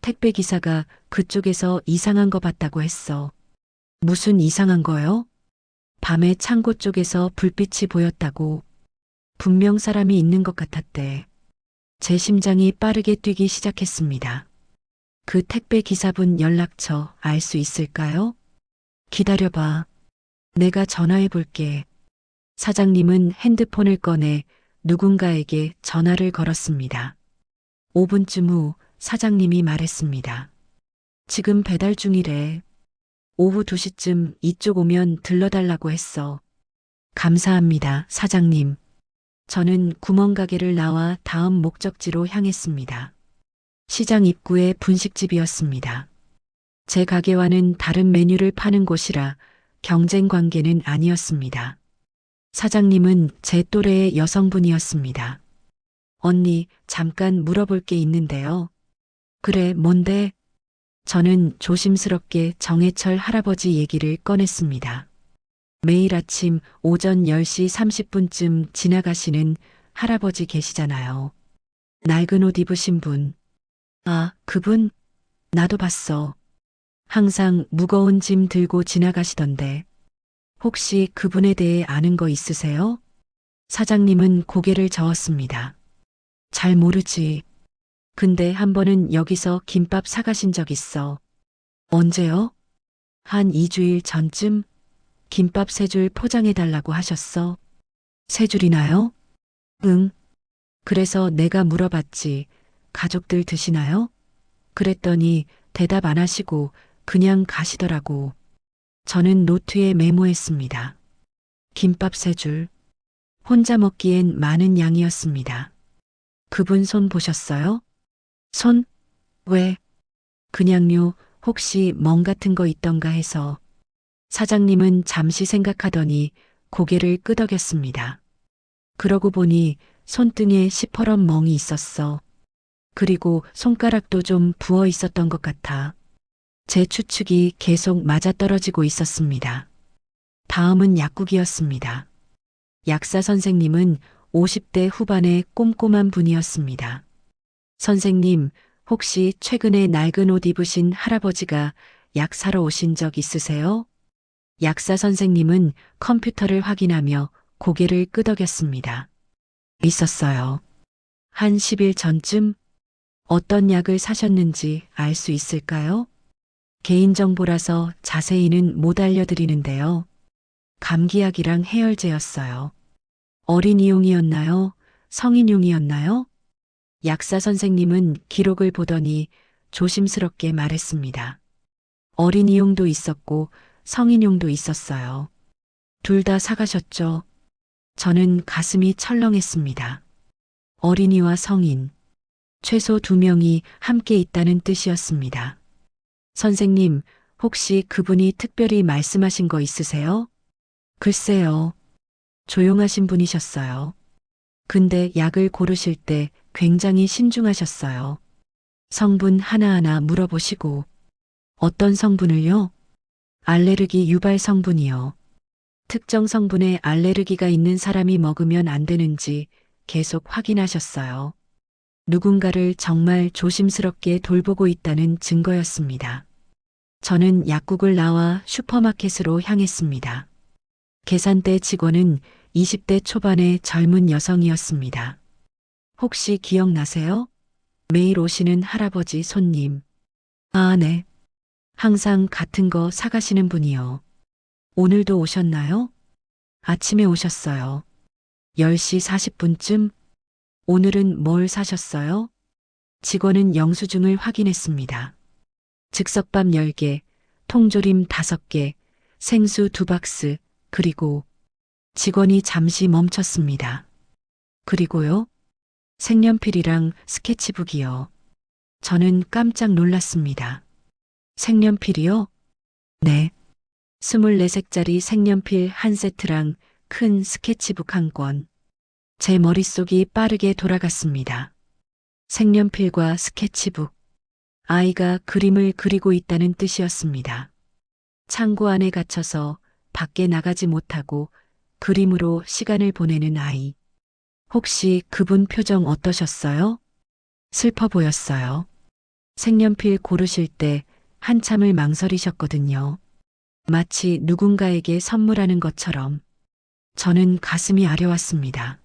택배 기사가 그쪽에서 이상한 거 봤다고 했어. 무슨 이상한 거요? 밤에 창고 쪽에서 불빛이 보였다고. 분명 사람이 있는 것 같았대. 제 심장이 빠르게 뛰기 시작했습니다. 그 택배 기사분 연락처 알 수 있을까요? 기다려봐. 내가 전화해 볼게. 사장님은 핸드폰을 꺼내 누군가에게 전화를 걸었습니다. 5분쯤 후 사장님이 말했습니다. 지금 배달 중이래. 오후 2시쯤 이쪽 오면 들러달라고 했어. 감사합니다, 사장님. 저는 구멍가게를 나와 다음 목적지로 향했습니다. 시장 입구의 분식집이었습니다. 제 가게와는 다른 메뉴를 파는 곳이라 경쟁 관계는 아니었습니다. 사장님은 제 또래의 여성분이었습니다. 언니, 잠깐 물어볼 게 있는데요. 그래, 뭔데? 저는 조심스럽게 정해철 할아버지 얘기를 꺼냈습니다. 매일 아침 오전 10시 30분쯤 지나가시는 할아버지 계시잖아요. 낡은 옷 입으신 분. 아, 그분? 나도 봤어. 항상 무거운 짐 들고 지나가시던데. 혹시 그분에 대해 아는 거 있으세요? 사장님은 고개를 저었습니다. 잘 모르지. 근데 한 번은 여기서 김밥 사가신 적 있어. 언제요? 한 2주일 전쯤 김밥 3줄 포장해달라고 하셨어. 3줄이나요? 응. 그래서 내가 물어봤지. 가족들 드시나요? 그랬더니 대답 안 하시고 그냥 가시더라고. 저는 노트에 메모했습니다. 김밥 3줄. 혼자 먹기엔 많은 양이었습니다. 그분 손 보셨어요? 손? 왜? 그냥요, 혹시 멍 같은 거 있던가 해서. 사장님은 잠시 생각하더니 고개를 끄덕였습니다. 그러고 보니 손등에 시퍼런 멍이 있었어. 그리고 손가락도 좀 부어 있었던 것 같아. 제 추측이 계속 맞아떨어지고 있었습니다. 다음은 약국이었습니다. 약사 선생님은 50대 후반의 꼼꼼한 분이었습니다. 선생님, 혹시 최근에 낡은 옷 입으신 할아버지가 약 사러 오신 적 있으세요? 약사 선생님은 컴퓨터를 확인하며 고개를 끄덕였습니다. 있었어요. 한 10일 전쯤 어떤 약을 사셨는지 알 수 있을까요? 개인정보라서 자세히는 못 알려드리는데요. 감기약이랑 해열제였어요. 어린이용이었나요? 성인용이었나요? 약사 선생님은 기록을 보더니 조심스럽게 말했습니다. 어린이용도 있었고 성인용도 있었어요. 둘 다 사가셨죠? 저는 가슴이 철렁했습니다. 어린이와 성인, 최소 2명이 함께 있다는 뜻이었습니다. 선생님, 혹시 그분이 특별히 말씀하신 거 있으세요? 글쎄요. 조용하신 분이셨어요. 근데 약을 고르실 때 굉장히 신중하셨어요. 성분 하나하나 물어보시고. 어떤 성분을요? 알레르기 유발 성분이요. 특정 성분에 알레르기가 있는 사람이 먹으면 안 되는지 계속 확인하셨어요. 누군가를 정말 조심스럽게 돌보고 있다는 증거였습니다. 저는 약국을 나와 슈퍼마켓으로 향했습니다. 계산대 직원은 20대 초반의 젊은 여성이었습니다. 혹시 기억나세요? 매일 오시는 할아버지 손님. 아, 네. 항상 같은 거 사가시는 분이요. 오늘도 오셨나요? 아침에 오셨어요. 10시 40분쯤? 오늘은 뭘 사셨어요? 직원은 영수증을 확인했습니다. 즉석밥 10개, 통조림 5개, 생수 2박스, 그리고 직원이 잠시 멈췄습니다. 그리고요? 색연필이랑 스케치북이요. 저는 깜짝 놀랐습니다. 색연필이요? 네. 24색짜리 색연필 한 세트랑 큰 스케치북 한 권. 제 머릿속이 빠르게 돌아갔습니다. 색연필과 스케치북. 아이가 그림을 그리고 있다는 뜻이었습니다. 창고 안에 갇혀서 밖에 나가지 못하고 그림으로 시간을 보내는 아이. 혹시 그분 표정 어떠셨어요? 슬퍼 보였어요. 색연필 고르실 때 한참을 망설이셨거든요. 마치 누군가에게 선물하는 것처럼. 저는 가슴이 아려왔습니다.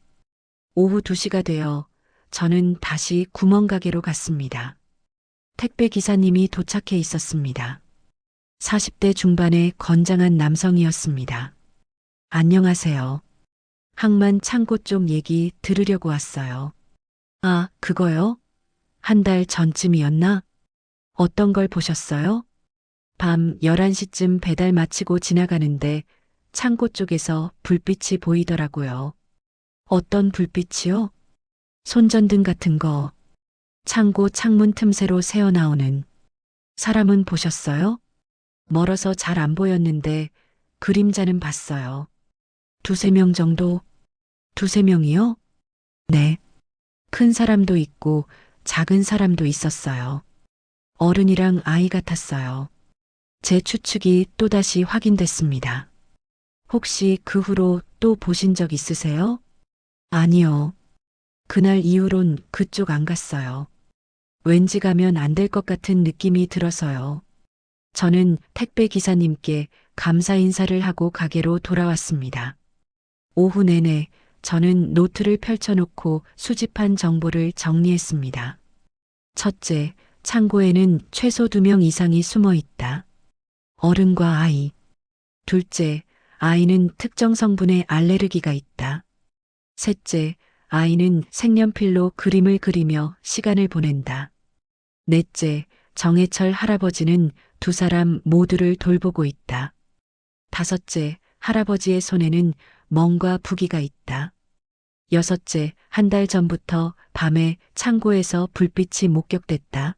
오후 2시가 되어 저는 다시 구멍가게로 갔습니다. 택배 기사님이 도착해 있었습니다. 40대 중반의 건장한 남성이었습니다. 안녕하세요. 항만 창고 쪽 얘기 들으려고 왔어요. 아, 그거요? 한 달 전쯤이었나? 어떤 걸 보셨어요? 밤 11시쯤 배달 마치고 지나가는데 창고 쪽에서 불빛이 보이더라고요. 어떤 불빛이요? 손전등 같은 거. 창고 창문 틈새로 새어나오는. 사람은 보셨어요? 멀어서 잘 안 보였는데 그림자는 봤어요. 2~3명 정도? 2~3명이요? 네. 큰 사람도 있고 작은 사람도 있었어요. 어른이랑 아이 같았어요. 제 추측이 또다시 확인됐습니다. 혹시 그 후로 또 보신 적 있으세요? 아니요. 그날 이후론 그쪽 안 갔어요. 왠지 가면 안 될 것 같은 느낌이 들어서요. 저는 택배 기사님께 감사 인사를 하고 가게로 돌아왔습니다. 오후 내내 저는 노트를 펼쳐놓고 수집한 정보를 정리했습니다. 첫째, 창고에는 최소 2명 이상이 숨어 있다. 어른과 아이. 둘째, 아이는 특정 성분에 알레르기가 있다. 셋째, 아이는 색연필로 그림을 그리며 시간을 보낸다. 넷째, 정해철 할아버지는 2사람 모두를 돌보고 있다. 다섯째, 할아버지의 손에는 멍과 부기가 있다. 여섯째, 한 달 전부터 밤에 창고에서 불빛이 목격됐다.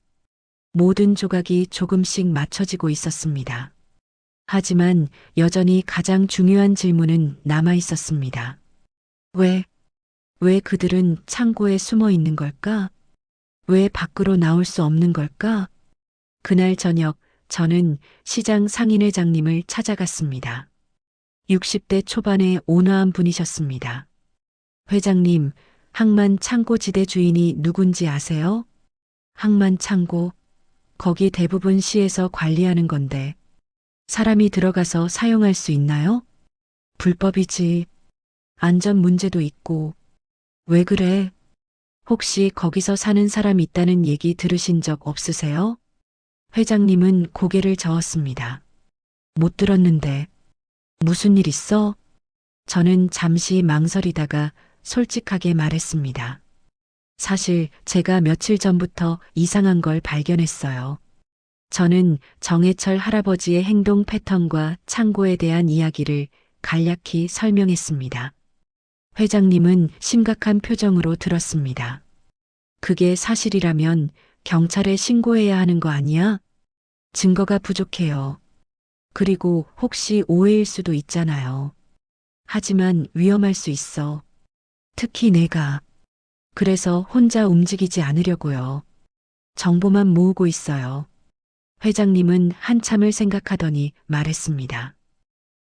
모든 조각이 조금씩 맞춰지고 있었습니다. 하지만 여전히 가장 중요한 질문은 남아 있었습니다. 왜 그들은 창고에 숨어 있는 걸까? 왜 밖으로 나올 수 없는 걸까? 그날 저녁 저는 시장 상인회장님을 찾아갔습니다. 60대 초반의 온화한 분이셨습니다. 회장님, 항만 창고 지대 주인이 누군지 아세요? 항만 창고, 거기 대부분 시에서 관리하는 건데 사람이 들어가서 사용할 수 있나요? 불법이지. 안전 문제도 있고. 왜 그래? 혹시 거기서 사는 사람 있다는 얘기 들으신 적 없으세요? 회장님은 고개를 저었습니다. 못 들었는데. 무슨 일 있어? 저는 잠시 망설이다가 솔직하게 말했습니다. 사실 제가 며칠 전부터 이상한 걸 발견했어요. 저는 정해철 할아버지의 행동 패턴과 창고에 대한 이야기를 간략히 설명했습니다. 회장님은 심각한 표정으로 들었습니다. 그게 사실이라면 경찰에 신고해야 하는 거 아니야? 증거가 부족해요. 그리고 혹시 오해일 수도 있잖아요. 하지만 위험할 수 있어. 특히 내가. 그래서 혼자 움직이지 않으려고요. 정보만 모으고 있어요. 회장님은 한참을 생각하더니 말했습니다.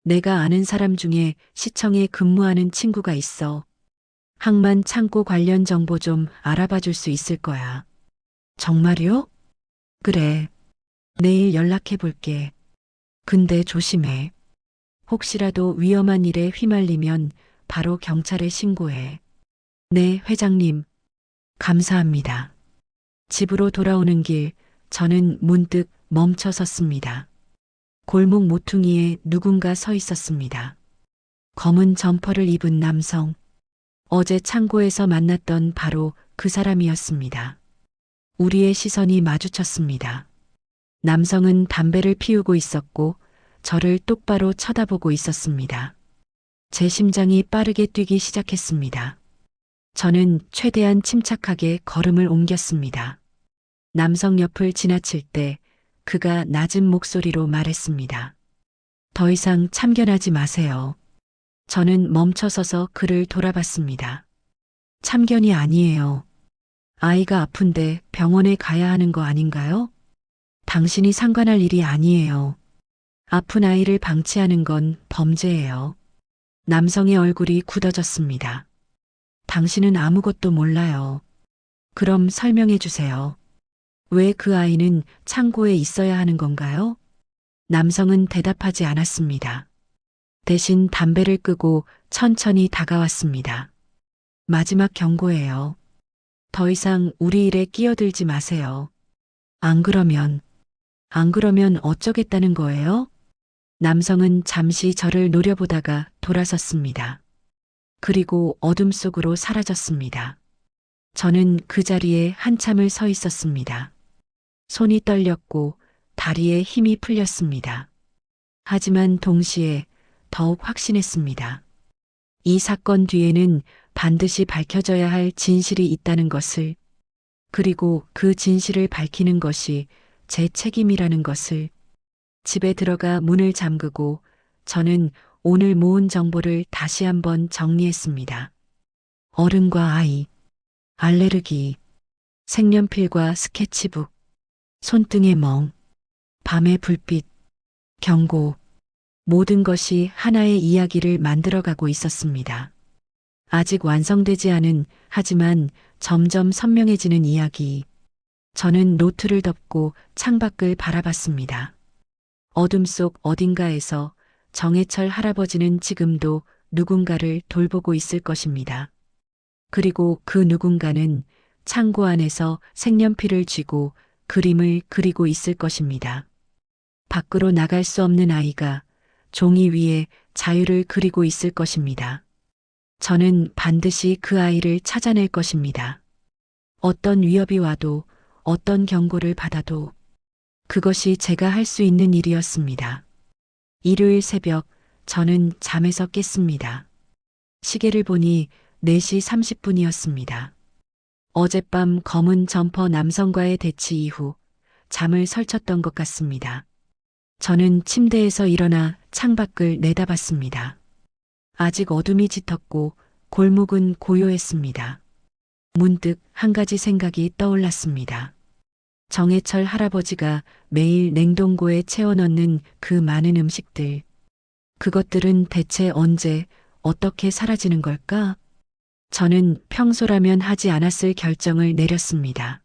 내가 아는 사람 중에 시청에 근무하는 친구가 있어. 항만 창고 관련 정보 좀 알아봐 줄 수 있을 거야. 정말요? 그래. 내일 연락해 볼게. 근데 조심해. 혹시라도 위험한 일에 휘말리면 바로 경찰에 신고해. 네, 회장님. 감사합니다. 집으로 돌아오는 길, 저는 문득 멈춰 섰습니다. 골목 모퉁이에 누군가 서 있었습니다. 검은 점퍼를 입은 남성. 어제 창고에서 만났던 바로 그 사람이었습니다. 우리의 시선이 마주쳤습니다. 남성은 담배를 피우고 있었고 저를 똑바로 쳐다보고 있었습니다. 제 심장이 빠르게 뛰기 시작했습니다. 저는 최대한 침착하게 걸음을 옮겼습니다. 남성 옆을 지나칠 때 그가 낮은 목소리로 말했습니다. 더 이상 참견하지 마세요. 저는 멈춰서서 그를 돌아봤습니다. 참견이 아니에요. 아이가 아픈데 병원에 가야 하는 거 아닌가요? 당신이 상관할 일이 아니에요. 아픈 아이를 방치하는 건 범죄예요. 남성의 얼굴이 굳어졌습니다. 당신은 아무것도 몰라요. 그럼 설명해 주세요. 왜 그 아이는 창고에 있어야 하는 건가요? 남성은 대답하지 않았습니다. 대신 담배를 끄고 천천히 다가왔습니다. 마지막 경고예요. 더 이상 우리 일에 끼어들지 마세요. 안 그러면 어쩌겠다는 거예요? 남성은 잠시 저를 노려보다가 돌아섰습니다. 그리고 어둠 속으로 사라졌습니다. 저는 그 자리에 한참을 서 있었습니다. 손이 떨렸고 다리에 힘이 풀렸습니다. 하지만 동시에 더욱 확신했습니다. 이 사건 뒤에는 반드시 밝혀져야 할 진실이 있다는 것을, 그리고 그 진실을 밝히는 것이 제 책임이라는 것을. 집에 들어가 문을 잠그고 저는 오늘 모은 정보를 다시 한번 정리했습니다. 어른과 아이, 알레르기, 색연필과 스케치북, 손등의 멍, 밤의 불빛, 경고, 모든 것이 하나의 이야기를 만들어가고 있었습니다. 아직 완성되지 않은, 하지만 점점 선명해지는 이야기. 저는 노트를 덮고 창밖을 바라봤습니다. 어둠 속 어딘가에서 정해철 할아버지는 지금도 누군가를 돌보고 있을 것입니다. 그리고 그 누군가는 창고 안에서 색연필을 쥐고 그림을 그리고 있을 것입니다. 밖으로 나갈 수 없는 아이가 종이 위에 자유를 그리고 있을 것입니다. 저는 반드시 그 아이를 찾아낼 것입니다. 어떤 위협이 와도, 어떤 경고를 받아도 그것이 제가 할 수 있는 일이었습니다. 일요일 새벽 저는 잠에서 깼습니다. 시계를 보니 4시 30분이었습니다. 어젯밤 검은 점퍼 남성과의 대치 이후 잠을 설쳤던 것 같습니다. 저는 침대에서 일어나 창밖을 내다봤습니다. 아직 어둠이 짙었고 골목은 고요했습니다. 문득 한 가지 생각이 떠올랐습니다. 정해철 할아버지가 매일 냉동고에 채워넣는 그 많은 음식들. 그것들은 대체 언제, 어떻게 사라지는 걸까? 저는 평소라면 하지 않았을 결정을 내렸습니다.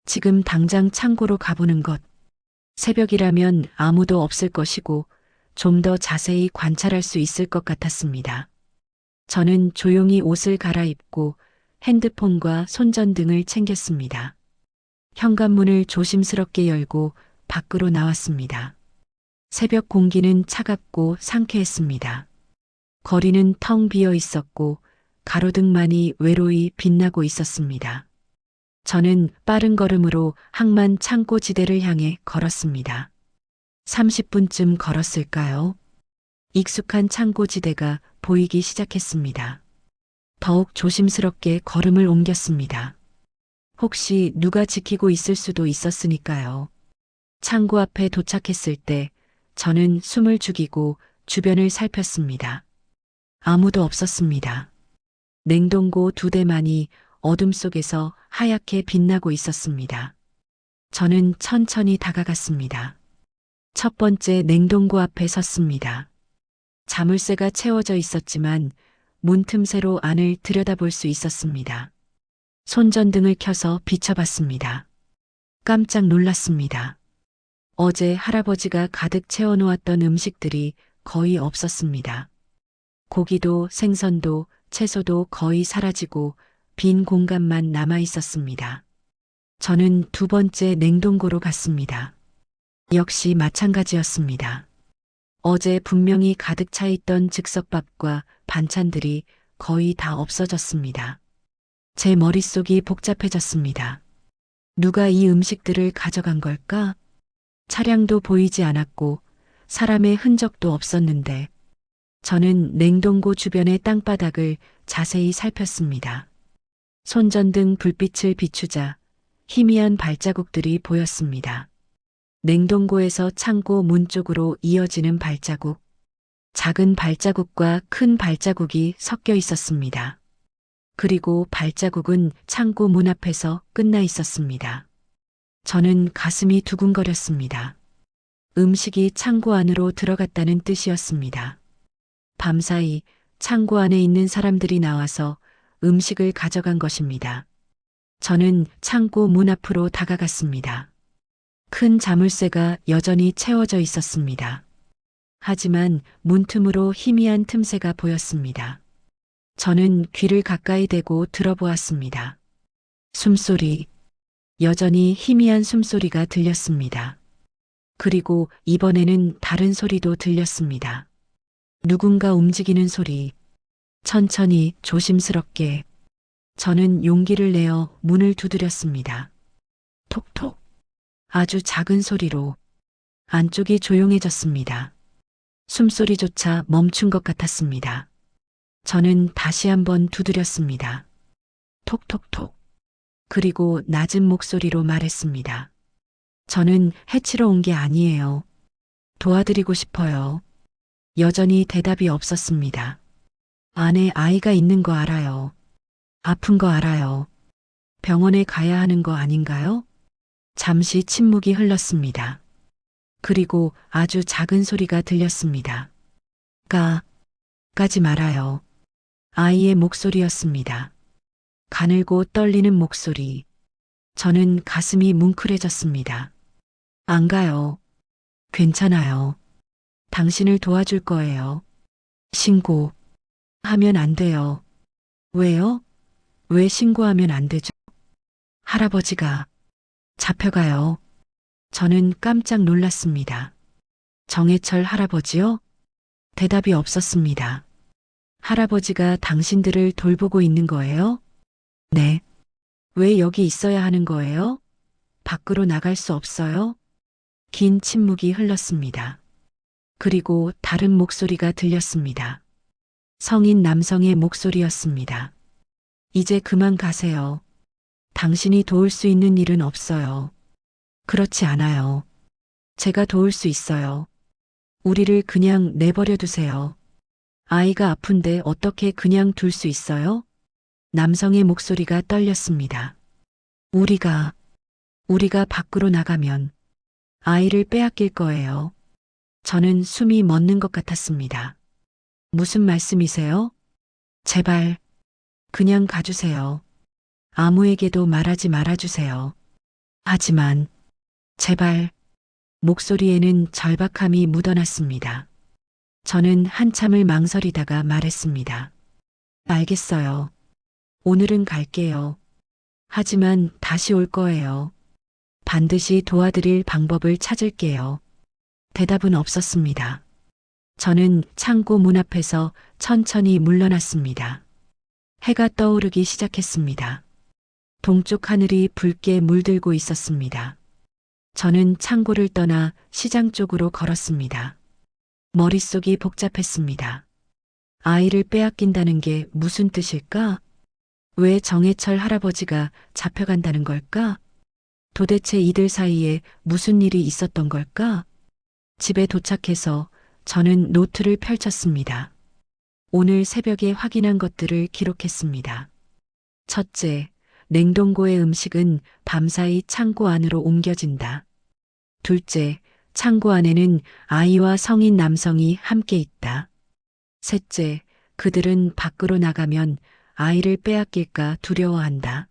지금 당장 창고로 가보는 것. 새벽이라면 아무도 없을 것이고 좀 더 자세히 관찰할 수 있을 것 같았습니다. 저는 조용히 옷을 갈아입고 핸드폰과 손전등을 챙겼습니다. 현관문을 조심스럽게 열고 밖으로 나왔습니다. 새벽 공기는 차갑고 상쾌했습니다. 거리는 텅 비어 있었고 가로등만이 외로이 빛나고 있었습니다. 저는 빠른 걸음으로 항만 창고 지대를 향해 걸었습니다. 30분쯤 걸었을까요? 익숙한 창고 지대가 보이기 시작했습니다. 더욱 조심스럽게 걸음을 옮겼습니다. 혹시 누가 지키고 있을 수도 있었으니까요. 창고 앞에 도착했을 때 저는 숨을 죽이고 주변을 살폈습니다. 아무도 없었습니다. 냉동고 2대만이 어둠 속에서 하얗게 빛나고 있었습니다. 저는 천천히 다가갔습니다. 첫 번째 냉동고 앞에 섰습니다. 자물쇠가 채워져 있었지만 문 틈새로 안을 들여다볼 수 있었습니다. 손전등을 켜서 비춰봤습니다. 깜짝 놀랐습니다. 어제 할아버지가 가득 채워놓았던 음식들이 거의 없었습니다. 고기도 생선도 채소도 거의 사라지고 빈 공간만 남아 있었습니다. 저는 2번째 냉동고로 갔습니다. 역시 마찬가지였습니다. 어제 분명히 가득 차 있던 즉석밥과 반찬들이 거의 다 없어졌습니다. 제 머릿속이 복잡해졌습니다. 누가 이 음식들을 가져간 걸까? 차량도 보이지 않았고 사람의 흔적도 없었는데 저는 냉동고 주변의 땅바닥을 자세히 살폈습니다. 손전등 불빛을 비추자 희미한 발자국들이 보였습니다. 냉동고에서 창고 문 쪽으로 이어지는 발자국. 작은 발자국과 큰 발자국이 섞여 있었습니다. 그리고 발자국은 창고 문 앞에서 끝나 있었습니다. 저는 가슴이 두근거렸습니다. 음식이 창고 안으로 들어갔다는 뜻이었습니다. 밤사이 창고 안에 있는 사람들이 나와서 음식을 가져간 것입니다. 저는 창고 문 앞으로 다가갔습니다. 큰 자물쇠가 여전히 채워져 있었습니다. 하지만 문틈으로 희미한 틈새가 보였습니다. 저는 귀를 가까이 대고 들어보았습니다. 숨소리, 여전히 희미한 숨소리가 들렸습니다. 그리고 이번에는 다른 소리도 들렸습니다. 누군가 움직이는 소리, 천천히 조심스럽게. 저는 용기를 내어 문을 두드렸습니다. 톡톡. 아주 작은 소리로. 안쪽이 조용해졌습니다. 숨소리조차 멈춘 것 같았습니다. 저는 다시 한번 두드렸습니다. 톡톡톡. 그리고 낮은 목소리로 말했습니다. 저는 해치러 온 게 아니에요. 도와드리고 싶어요. 여전히 대답이 없었습니다. 안에 아이가 있는 거 알아요. 아픈 거 알아요. 병원에 가야 하는 거 아닌가요? 잠시 침묵이 흘렀습니다. 그리고 아주 작은 소리가 들렸습니다. 가지 말아요. 아이의 목소리였습니다. 가늘고 떨리는 목소리. 저는 가슴이 뭉클해졌습니다. 안 가요. 괜찮아요. 당신을 도와줄 거예요. 신고하면 안 돼요. 왜요? 왜 신고하면 안 되죠? 할아버지가 잡혀가요. 저는 깜짝 놀랐습니다. 정해철 할아버지요? 대답이 없었습니다. 할아버지가 당신들을 돌보고 있는 거예요? 네. 왜 여기 있어야 하는 거예요? 밖으로 나갈 수 없어요? 긴 침묵이 흘렀습니다. 그리고 다른 목소리가 들렸습니다. 성인 남성의 목소리였습니다. 이제 그만 가세요. 당신이 도울 수 있는 일은 없어요. 그렇지 않아요. 제가 도울 수 있어요. 우리를 그냥 내버려 두세요. 아이가 아픈데 어떻게 그냥 둘 수 있어요? 남성의 목소리가 떨렸습니다. 우리가 밖으로 나가면 아이를 빼앗길 거예요. 저는 숨이 멎는 것 같았습니다. 무슨 말씀이세요? 제발, 그냥 가주세요. 아무에게도 말하지 말아주세요. 하지만, 제발, 목소리에는 절박함이 묻어났습니다. 저는 한참을 망설이다가 말했습니다. 알겠어요. 오늘은 갈게요. 하지만 다시 올 거예요. 반드시 도와드릴 방법을 찾을게요. 대답은 없었습니다. 저는 창고 문 앞에서 천천히 물러났습니다. 해가 떠오르기 시작했습니다. 동쪽 하늘이 붉게 물들고 있었습니다. 저는 창고를 떠나 시장 쪽으로 걸었습니다. 머릿속이 복잡했습니다. 아이를 빼앗긴다는 게 무슨 뜻일까? 왜 정해철 할아버지가 잡혀간다는 걸까? 도대체 이들 사이에 무슨 일이 있었던 걸까? 집에 도착해서 저는 노트를 펼쳤습니다. 오늘 새벽에 확인한 것들을 기록했습니다. 첫째, 냉동고의 음식은 밤사이 창고 안으로 옮겨진다. 둘째, 창고 안에는 아이와 성인 남성이 함께 있다. 셋째, 그들은 밖으로 나가면 아이를 빼앗길까 두려워한다.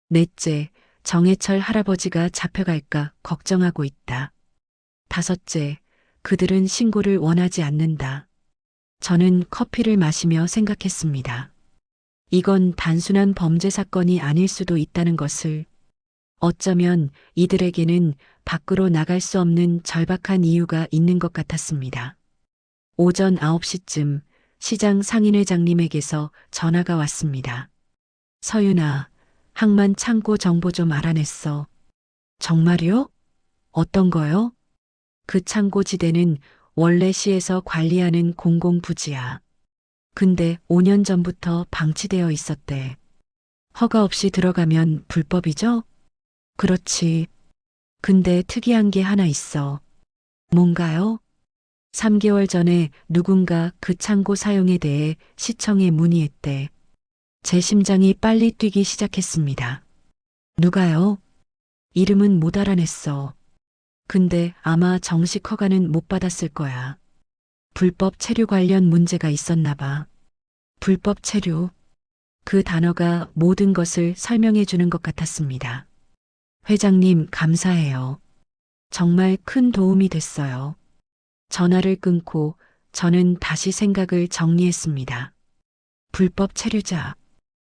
넷째, 정해철 할아버지가 잡혀갈까 걱정하고 있다. 다섯째, 그들은 신고를 원하지 않는다. 저는 커피를 마시며 생각했습니다. 이건 단순한 범죄 사건이 아닐 수도 있다는 것을. 어쩌면 이들에게는 밖으로 나갈 수 없는 절박한 이유가 있는 것 같았습니다. 오전 9시쯤 시장 상인회장님에게서 전화가 왔습니다. 서윤아, 항만 창고 정보 좀 알아냈어. 정말요? 어떤 거요? 그 창고 지대는 원래 시에서 관리하는 공공부지야. 근데 5년 전부터 방치되어 있었대. 허가 없이 들어가면 불법이죠? 그렇지. 근데 특이한 게 하나 있어. 뭔가요? 3개월 전에 누군가 그 창고 사용에 대해 시청에 문의했대. 제 심장이 빨리 뛰기 시작했습니다. 누가요? 이름은 못 알아냈어. 근데 아마 정식 허가는 못 받았을 거야. 불법 체류 관련 문제가 있었나 봐. 불법 체류. 그 단어가 모든 것을 설명해 주는 것 같았습니다. 회장님, 감사해요. 정말 큰 도움이 됐어요. 전화를 끊고 저는 다시 생각을 정리했습니다. 불법 체류자.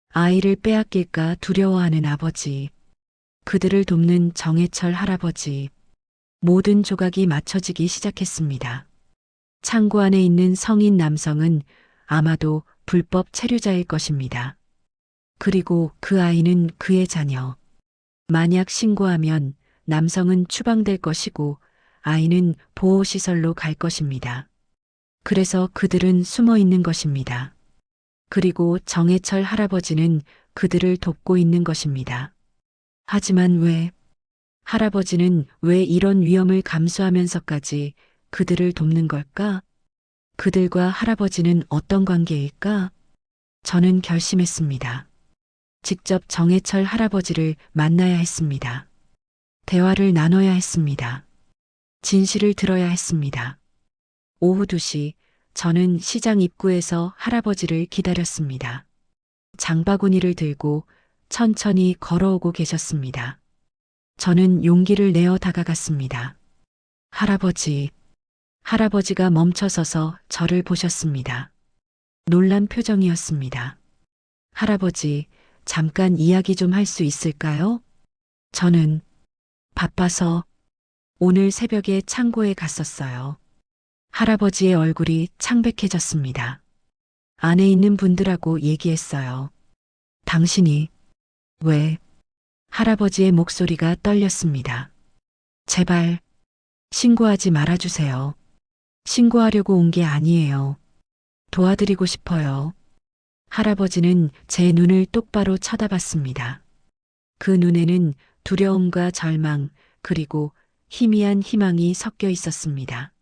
아이를 빼앗길까 두려워하는 아버지. 그들을 돕는 정해철 할아버지. 모든 조각이 맞춰지기 시작했습니다. 창고 안에 있는 성인 남성은 아마도 불법 체류자일 것입니다. 그리고 그 아이는 그의 자녀. 만약 신고하면 남성은 추방될 것이고 아이는 보호시설로 갈 것입니다. 그래서 그들은 숨어 있는 것입니다. 그리고 정해철 할아버지는 그들을 돕고 있는 것입니다. 하지만 할아버지는 왜 이런 위험을 감수하면서까지 그들을 돕는 걸까? 그들과 할아버지는 어떤 관계일까? 저는 결심했습니다. 직접 정해철 할아버지를 만나야 했습니다. 대화를 나눠야 했습니다. 진실을 들어야 했습니다. 오후 2시, 저는 시장 입구에서 할아버지를 기다렸습니다. 장바구니를 들고 천천히 걸어오고 계셨습니다. 저는 용기를 내어 다가갔습니다. 할아버지가 멈춰서서 저를 보셨습니다. 놀란 표정이었습니다. 할아버지, 잠깐 이야기 좀 할 수 있을까요? 저는 바빠서 오늘 새벽에 창고에 갔었어요. 할아버지의 얼굴이 창백해졌습니다. 안에 있는 분들하고 얘기했어요. 당신이 왜? 할아버지의 목소리가 떨렸습니다. 제발 신고하지 말아주세요. 신고하려고 온 게 아니에요. 도와드리고 싶어요. 할아버지는 제 눈을 똑바로 쳐다봤습니다. 그 눈에는 두려움과 절망, 그리고 희미한 희망이 섞여 있었습니다.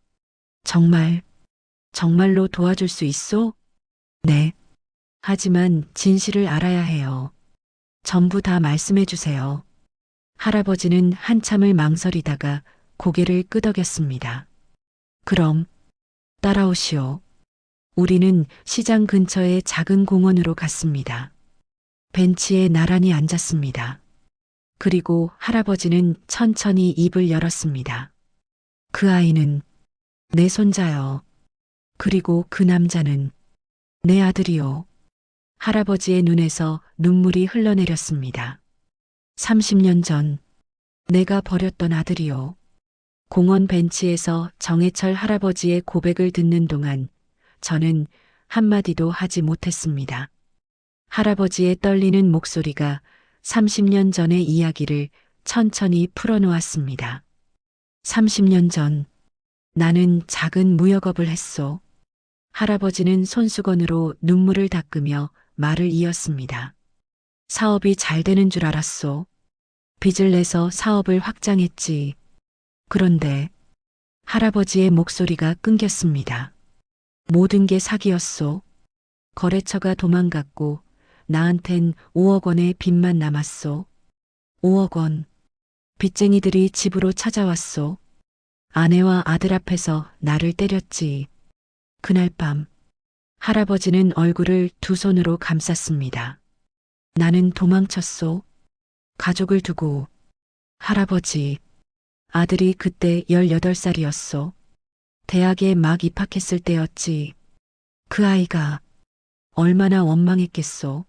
정말로 도와줄 수 있어? 네. 하지만 진실을 알아야 해요. 전부 다 말씀해 주세요. 할아버지는 한참을 망설이다가 고개를 끄덕였습니다. 그럼 따라오시오. 우리는 시장 근처의 작은 공원으로 갔습니다. 벤치에 나란히 앉았습니다. 그리고 할아버지는 천천히 입을 열었습니다. 그 아이는 내 손자요. 그리고 그 남자는 내 아들이요. 할아버지의 눈에서 눈물이 흘러내렸습니다. 30년 전 내가 버렸던 아들이요. 공원 벤치에서 정해철 할아버지의 고백을 듣는 동안 저는 한마디도 하지 못했습니다. 할아버지의 떨리는 목소리가 30년 전의 이야기를 천천히 풀어놓았습니다. 30년 전 나는 작은 무역업을 했소. 할아버지는 손수건으로 눈물을 닦으며 말을 이었습니다. 사업이 잘 되는 줄 알았소. 빚을 내서 사업을 확장했지. 그런데 할아버지의 목소리가 끊겼습니다. 모든 게 사기였소. 거래처가 도망갔고 나한텐 5억 원의 빚만 남았소. 5억 원. 빚쟁이들이 집으로 찾아왔소. 아내와 아들 앞에서 나를 때렸지. 그날 밤 할아버지는 얼굴을 두 손으로 감쌌습니다. 나는 도망쳤소. 가족을 두고. 할아버지, 아들이 그때 18살이었소. 대학에 막 입학했을 때였지. 그 아이가 얼마나 원망했겠소.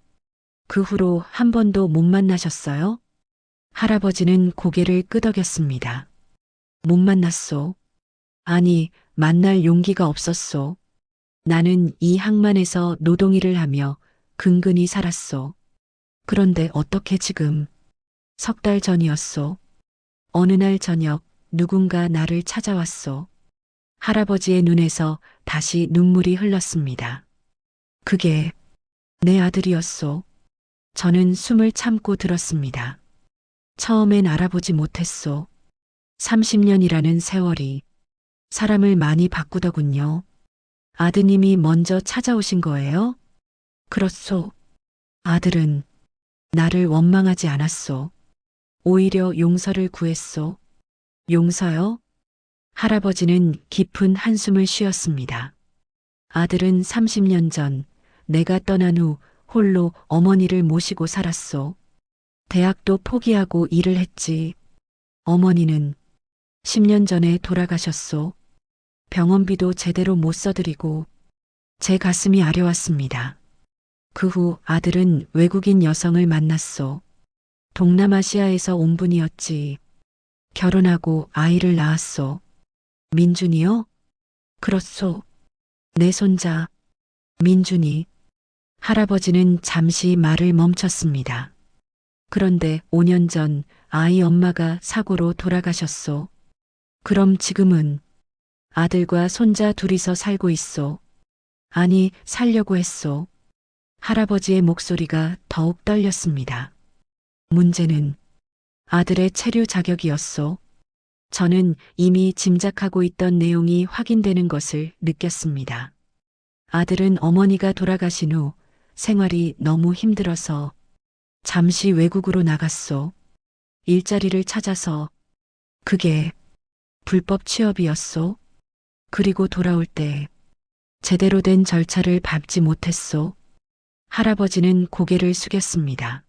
그 후로 한 번도 못 만나셨어요? 할아버지는 고개를 끄덕였습니다. 못 만났소. 아니, 만날 용기가 없었소. 나는 이 항만에서 노동일을 하며 근근히 살았소. 그런데 어떻게 지금? 3달 전이었소. 어느 날 저녁 누군가 나를 찾아왔소. 할아버지의 눈에서 다시 눈물이 흘렀습니다. 그게 내 아들이었소. 저는 숨을 참고 들었습니다. 처음엔 알아보지 못했소. 30년이라는 세월이 사람을 많이 바꾸더군요. 아드님이 먼저 찾아오신 거예요? 그렇소. 아들은 나를 원망하지 않았소. 오히려 용서를 구했소. 용서요? 할아버지는 깊은 한숨을 쉬었습니다. 아들은 30년 전 내가 떠난 후 홀로 어머니를 모시고 살았소. 대학도 포기하고 일을 했지. 어머니는 10년 전에 돌아가셨소. 병원비도 제대로 못 써드리고 제 가슴이 아려왔습니다. 그 후 아들은 외국인 여성을 만났소. 동남아시아에서 온 분이었지. 결혼하고 아이를 낳았소. 민준이요? 그렇소. 내 손자, 민준이. 할아버지는 잠시 말을 멈췄습니다. 그런데 5년 전 아이 엄마가 사고로 돌아가셨소. 그럼 지금은 아들과 손자 둘이서 살고 있소. 아니, 살려고 했소. 할아버지의 목소리가 더욱 떨렸습니다. 문제는 아들의 체류 자격이었소. 저는 이미 짐작하고 있던 내용이 확인되는 것을 느꼈습니다. 아들은 어머니가 돌아가신 후 생활이 너무 힘들어서 잠시 외국으로 나갔소. 일자리를 찾아서. 그게 불법 취업이었소. 그리고 돌아올 때 제대로 된 절차를 밟지 못했소. 할아버지는 고개를 숙였습니다.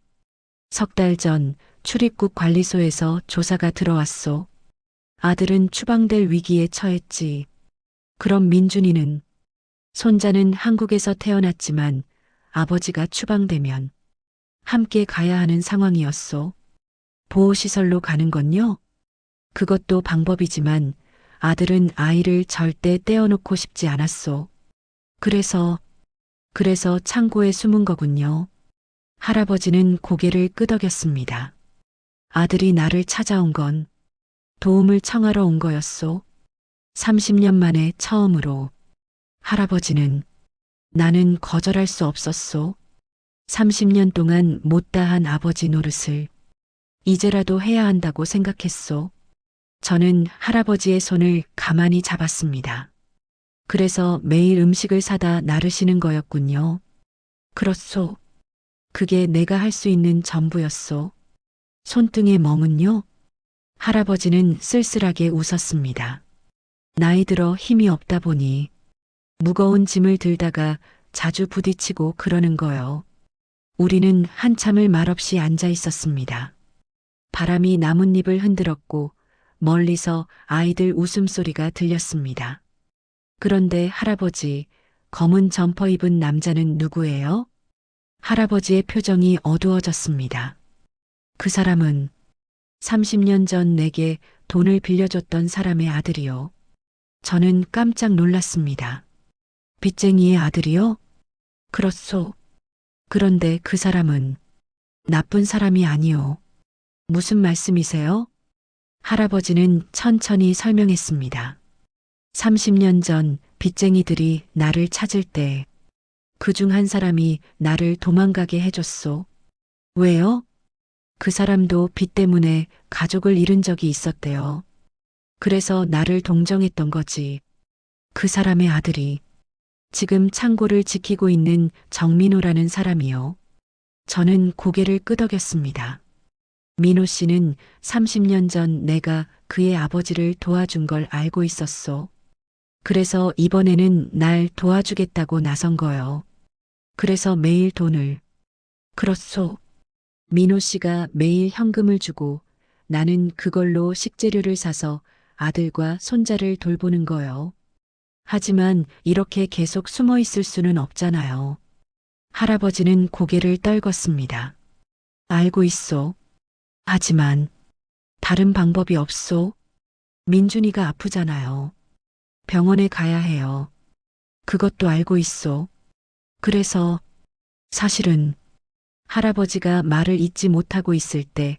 석 달 전 출입국 관리소에서 조사가 들어왔소. 아들은 추방될 위기에 처했지. 그럼 민준이는? 손자는 한국에서 태어났지만 아버지가 추방되면 함께 가야 하는 상황이었소. 보호시설로 가는 건요? 그것도 방법이지만 아들은 아이를 절대 떼어놓고 싶지 않았소. 그래서 창고에 숨은 거군요. 할아버지는 고개를 끄덕였습니다. 아들이 나를 찾아온 건 도움을 청하러 온 거였소. 30년 만에 처음으로. 할아버지는 나는 거절할 수 없었소. 30년 동안 못다한 아버지 노릇을 이제라도 해야 한다고 생각했소. 저는 할아버지의 손을 가만히 잡았습니다. 그래서 매일 음식을 사다 나르시는 거였군요. 그렇소. 그게 내가 할 수 있는 전부였소. 손등의 멍은요? 할아버지는 쓸쓸하게 웃었습니다. 나이 들어 힘이 없다 보니 무거운 짐을 들다가 자주 부딪히고 그러는 거요. 우리는 한참을 말없이 앉아 있었습니다. 바람이 나뭇잎을 흔들었고 멀리서 아이들 웃음소리가 들렸습니다. 그런데 할아버지, 검은 점퍼 입은 남자는 누구예요? 할아버지의 표정이 어두워졌습니다. 그 사람은 30년 전 내게 돈을 빌려줬던 사람의 아들이요. 저는 깜짝 놀랐습니다. 빚쟁이의 아들이요? 그렇소. 그런데 그 사람은 나쁜 사람이 아니요. 무슨 말씀이세요? 할아버지는 천천히 설명했습니다. 30년 전 빚쟁이들이 나를 찾을 때 그 중 한 사람이 나를 도망가게 해줬소. 왜요? 그 사람도 빚 때문에 가족을 잃은 적이 있었대요. 그래서 나를 동정했던 거지. 그 사람의 아들이 지금 창고를 지키고 있는 정민호라는 사람이요. 저는 고개를 끄덕였습니다. 민호 씨는 30년 전 내가 그의 아버지를 도와준 걸 알고 있었소. 그래서 이번에는 날 도와주겠다고 나선 거요. 그래서 매일 돈을. 그렇소. 민호 씨가 매일 현금을 주고 나는 그걸로 식재료를 사서 아들과 손자를 돌보는 거요. 하지만 이렇게 계속 숨어 있을 수는 없잖아요. 할아버지는 고개를 떨궜습니다. 알고 있소. 하지만 다른 방법이 없소. 민준이가 아프잖아요. 병원에 가야 해요. 그것도 알고 있소. 그래서 사실은 할아버지가 말을 잇지 못하고 있을 때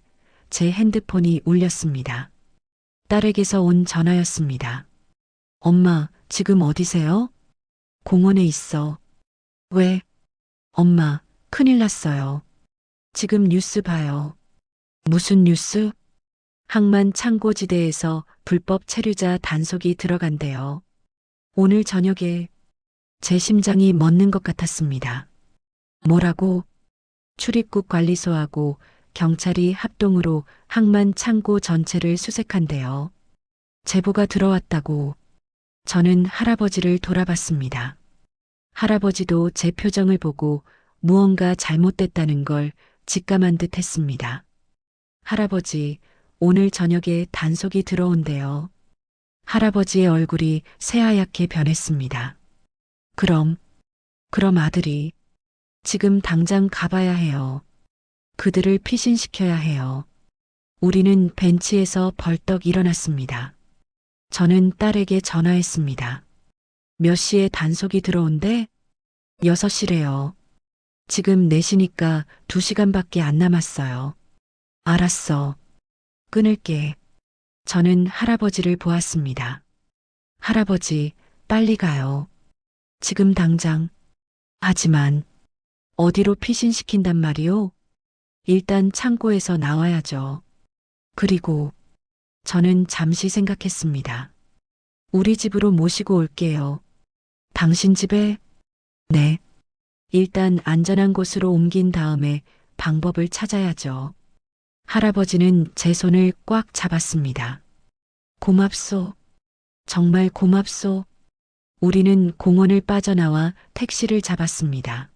제 핸드폰이 울렸습니다. 딸에게서 온 전화였습니다. 엄마, 지금 어디세요? 공원에 있어. 왜? 엄마, 큰일 났어요. 지금 뉴스 봐요. 무슨 뉴스? 항만 창고지대에서 불법 체류자 단속이 들어간대요. 오늘 저녁에 제 심장이 멎는 것 같았습니다. 뭐라고? 출입국 관리소하고 경찰이 합동으로 항만 창고 전체를 수색한대요. 제보가 들어왔다고. 저는 할아버지를 돌아봤습니다. 할아버지도 제 표정을 보고 무언가 잘못됐다는 걸 직감한 듯 했습니다. 할아버지, 오늘 저녁에 단속이 들어온대요. 할아버지의 얼굴이 새하얗게 변했습니다. 그럼 아들이 지금 당장 가봐야 해요. 그들을 피신시켜야 해요. 우리는 벤치에서 벌떡 일어났습니다. 저는 딸에게 전화했습니다. 몇 시에 단속이 들어온대? 6시래요. 지금 4시니까 2시간밖에 안 남았어요. 알았어. 끊을게. 저는 할아버지를 보았습니다. 할아버지, 빨리 가요. 지금 당장. 하지만 어디로 피신시킨단 말이오? 일단 창고에서 나와야죠. 그리고 저는 잠시 생각했습니다. 우리 집으로 모시고 올게요. 당신 집에? 네. 일단 안전한 곳으로 옮긴 다음에 방법을 찾아야죠. 할아버지는 제 손을 꽉 잡았습니다. 고맙소. 정말 고맙소. 우리는 공원을 빠져나와 택시를 잡았습니다.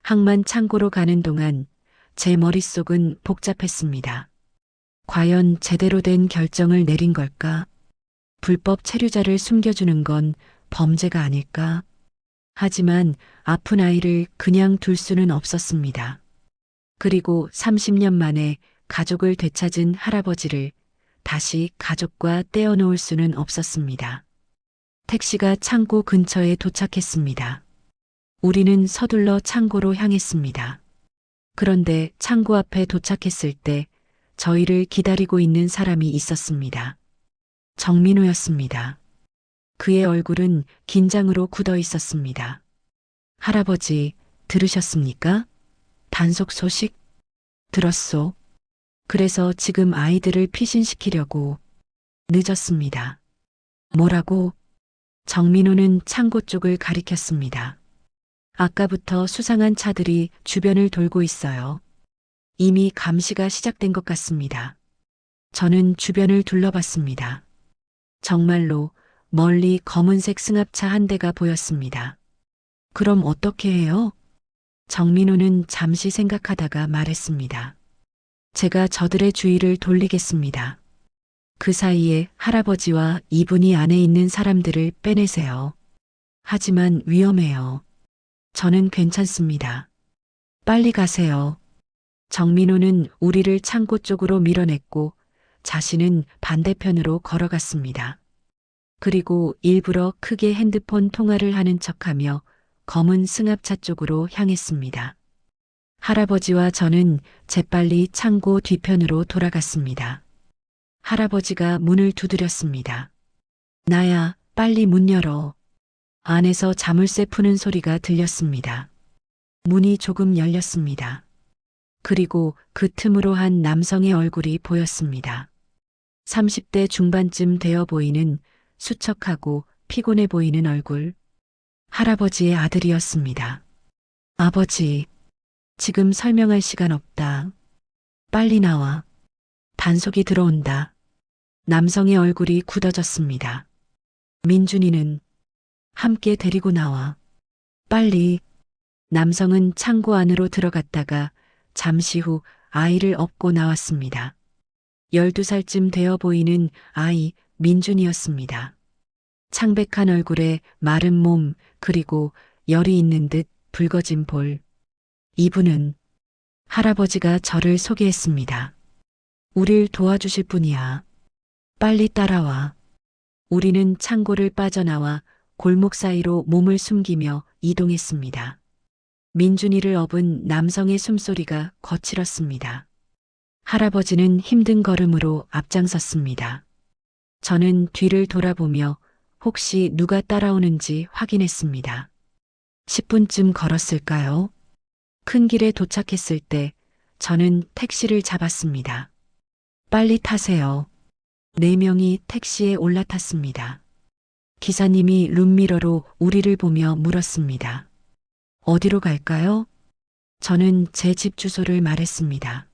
항만 창고로 가는 동안 제 머릿속은 복잡했습니다. 과연 제대로 된 결정을 내린 걸까? 불법 체류자를 숨겨주는 건 범죄가 아닐까? 하지만 아픈 아이를 그냥 둘 수는 없었습니다. 그리고 30년 만에 가족을 되찾은 할아버지를 다시 가족과 떼어놓을 수는 없었습니다. 택시가 창고 근처에 도착했습니다. 우리는 서둘러 창고로 향했습니다. 그런데 창고 앞에 도착했을 때 저희를 기다리고 있는 사람이 있었습니다. 정민호였습니다. 그의 얼굴은 긴장으로 굳어 있었습니다. 할아버지, 들으셨습니까? 단속 소식? 들었소. 그래서 지금 아이들을 피신시키려고. 늦었습니다. 뭐라고? 정민호는 창고 쪽을 가리켰습니다. 아까부터 수상한 차들이 주변을 돌고 있어요. 이미 감시가 시작된 것 같습니다. 저는 주변을 둘러봤습니다. 정말로 멀리 검은색 승합차 한 대가 보였습니다. 그럼 어떻게 해요? 정민호는 잠시 생각하다가 말했습니다. 제가 저들의 주의를 돌리겠습니다. 그 사이에 할아버지와 이분이 안에 있는 사람들을 빼내세요. 하지만 위험해요. 저는 괜찮습니다. 빨리 가세요. 정민호는 우리를 창고 쪽으로 밀어냈고 자신은 반대편으로 걸어갔습니다. 그리고 일부러 크게 핸드폰 통화를 하는 척하며 검은 승합차 쪽으로 향했습니다. 할아버지와 저는 재빨리 창고 뒤편으로 돌아갔습니다. 할아버지가 문을 두드렸습니다. 나야, 빨리 문 열어. 안에서 자물쇠 푸는 소리가 들렸습니다. 문이 조금 열렸습니다. 그리고 그 틈으로 한 남성의 얼굴이 보였습니다. 30대 중반쯤 되어 보이는 수척하고 피곤해 보이는 얼굴. 할아버지의 아들이었습니다. 아버지, 지금 설명할 시간 없다. 빨리 나와. 단속이 들어온다. 남성의 얼굴이 굳어졌습니다. 민준이는 함께 데리고 나와. 빨리. 남성은 창고 안으로 들어갔다가 잠시 후 아이를 업고 나왔습니다. 12살쯤 되어 보이는 아이 민준이었습니다. 창백한 얼굴에 마른 몸 그리고 열이 있는 듯 붉어진 볼. 이분은 할아버지가 저를 소개했습니다. 우릴 도와주실 분이야. 빨리 따라와. 우리는 창고를 빠져나와 골목 사이로 몸을 숨기며 이동했습니다. 민준이를 업은 남성의 숨소리가 거칠었습니다. 할아버지는 힘든 걸음으로 앞장섰습니다. 저는 뒤를 돌아보며 혹시 누가 따라오는지 확인했습니다. 10분쯤 걸었을까요? 큰 길에 도착했을 때 저는 택시를 잡았습니다. 빨리 타세요. 4명이 택시에 올라탔습니다. 기사님이 룸미러로 우리를 보며 물었습니다. 어디로 갈까요? 저는 제 집 주소를 말했습니다.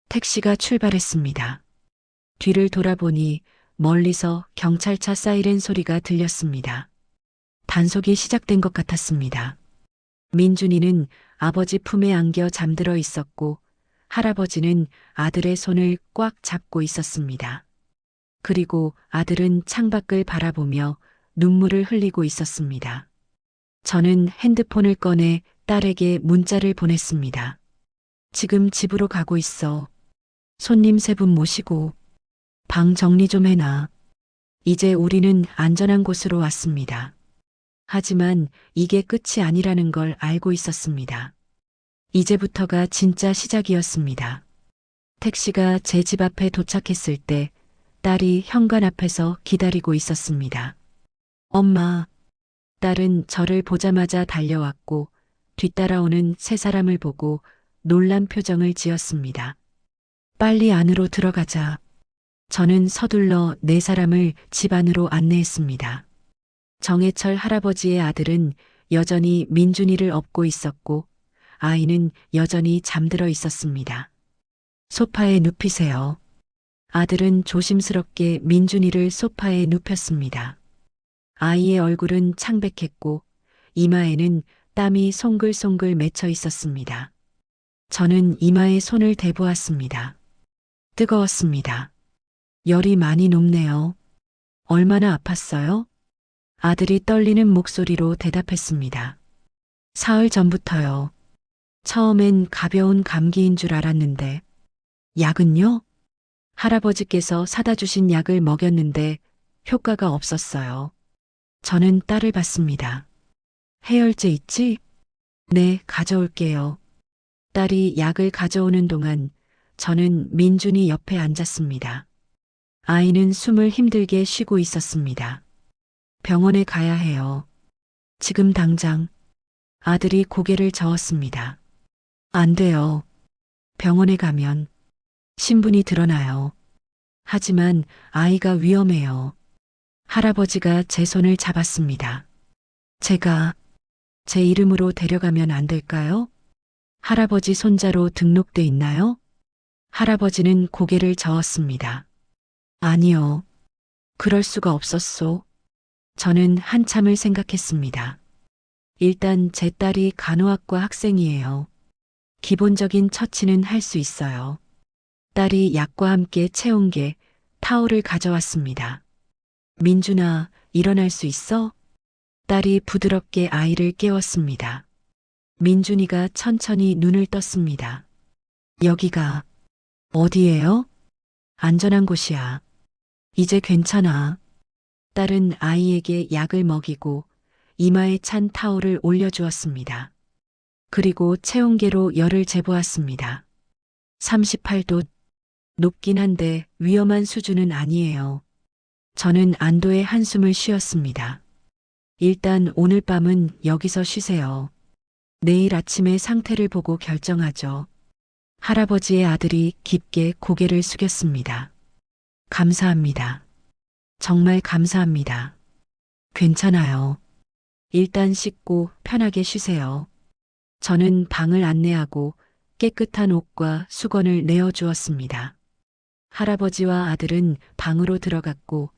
택시가 출발했습니다. 뒤를 돌아보니 멀리서 경찰차 사이렌 소리가 들렸습니다. 단속이 시작된 것 같았습니다. 민준이는 아버지 품에 안겨 잠들어 있었고 할아버지는 아들의 손을 꽉 잡고 있었습니다. 그리고 아들은 창밖을 바라보며 눈물을 흘리고 있었습니다. 저는 핸드폰을 꺼내 딸에게 문자를 보냈습니다. 지금 집으로 가고 있어. 손님 3분 모시고 방 정리 좀 해놔. 이제 우리는 안전한 곳으로 왔습니다. 하지만 이게 끝이 아니라는 걸 알고 있었습니다. 이제부터가 진짜 시작이었습니다. 택시가 제 집 앞에 도착했을 때 딸이 현관 앞에서 기다리고 있었습니다. 엄마. 딸은 저를 보자마자 달려왔고 뒤따라오는 3사람을 보고 놀란 표정을 지었습니다. 빨리 안으로 들어가자. 저는 서둘러 4사람을 집 안으로 안내했습니다. 정해철 할아버지의 아들은 여전히 민준이를 업고 있었고 아이는 여전히 잠들어 있었습니다. 소파에 눕히세요. 아들은 조심스럽게 민준이를 소파에 눕혔습니다. 아이의 얼굴은 창백했고 이마에는 땀이 송글송글 맺혀 있었습니다. 저는 이마에 손을 대보았습니다. 뜨거웠습니다. 열이 많이 높네요. 얼마나 아팠어요? 아들이 떨리는 목소리로 대답했습니다. 사흘 전부터요. 처음엔 가벼운 감기인 줄 알았는데. 약은요? 할아버지께서 사다 주신 약을 먹였는데 효과가 없었어요. 저는 딸을 봤습니다. 해열제 있지? 네, 가져올게요. 딸이 약을 가져오는 동안 저는 민준이 옆에 앉았습니다. 아이는 숨을 힘들게 쉬고 있었습니다. 병원에 가야 해요. 지금 당장. 아들이 고개를 저었습니다. 안 돼요. 병원에 가면 신분이 드러나요. 하지만 아이가 위험해요. 할아버지가 제 손을 잡았습니다. 제가 제 이름으로 데려가면 안 될까요? 할아버지 손자로 등록돼 있나요? 할아버지는 고개를 저었습니다. 아니요. 그럴 수가 없었소. 저는 한참을 생각했습니다. 일단 제 딸이 간호학과 학생이에요. 기본적인 처치는 할 수 있어요. 딸이 약과 함께 체온계, 타올을 가져왔습니다. 민준아, 일어날 수 있어? 딸이 부드럽게 아이를 깨웠습니다. 민준이가 천천히 눈을 떴습니다. 여기가 어디예요? 안전한 곳이야. 이제 괜찮아. 딸은 아이에게 약을 먹이고 이마에 찬 타올을 올려주었습니다. 그리고 체온계로 열을 재보았습니다. 38도. 높긴 한데 위험한 수준은 아니에요. 저는 안도의 한숨을 쉬었습니다. 일단 오늘 밤은 여기서 쉬세요. 내일 아침에 상태를 보고 결정하죠. 할아버지의 아들이 깊게 고개를 숙였습니다. 감사합니다. 정말 감사합니다. 괜찮아요. 일단 씻고 편하게 쉬세요. 저는 방을 안내하고 깨끗한 옷과 수건을 내어주었습니다. 할아버지와 아들은 방으로 들어갔고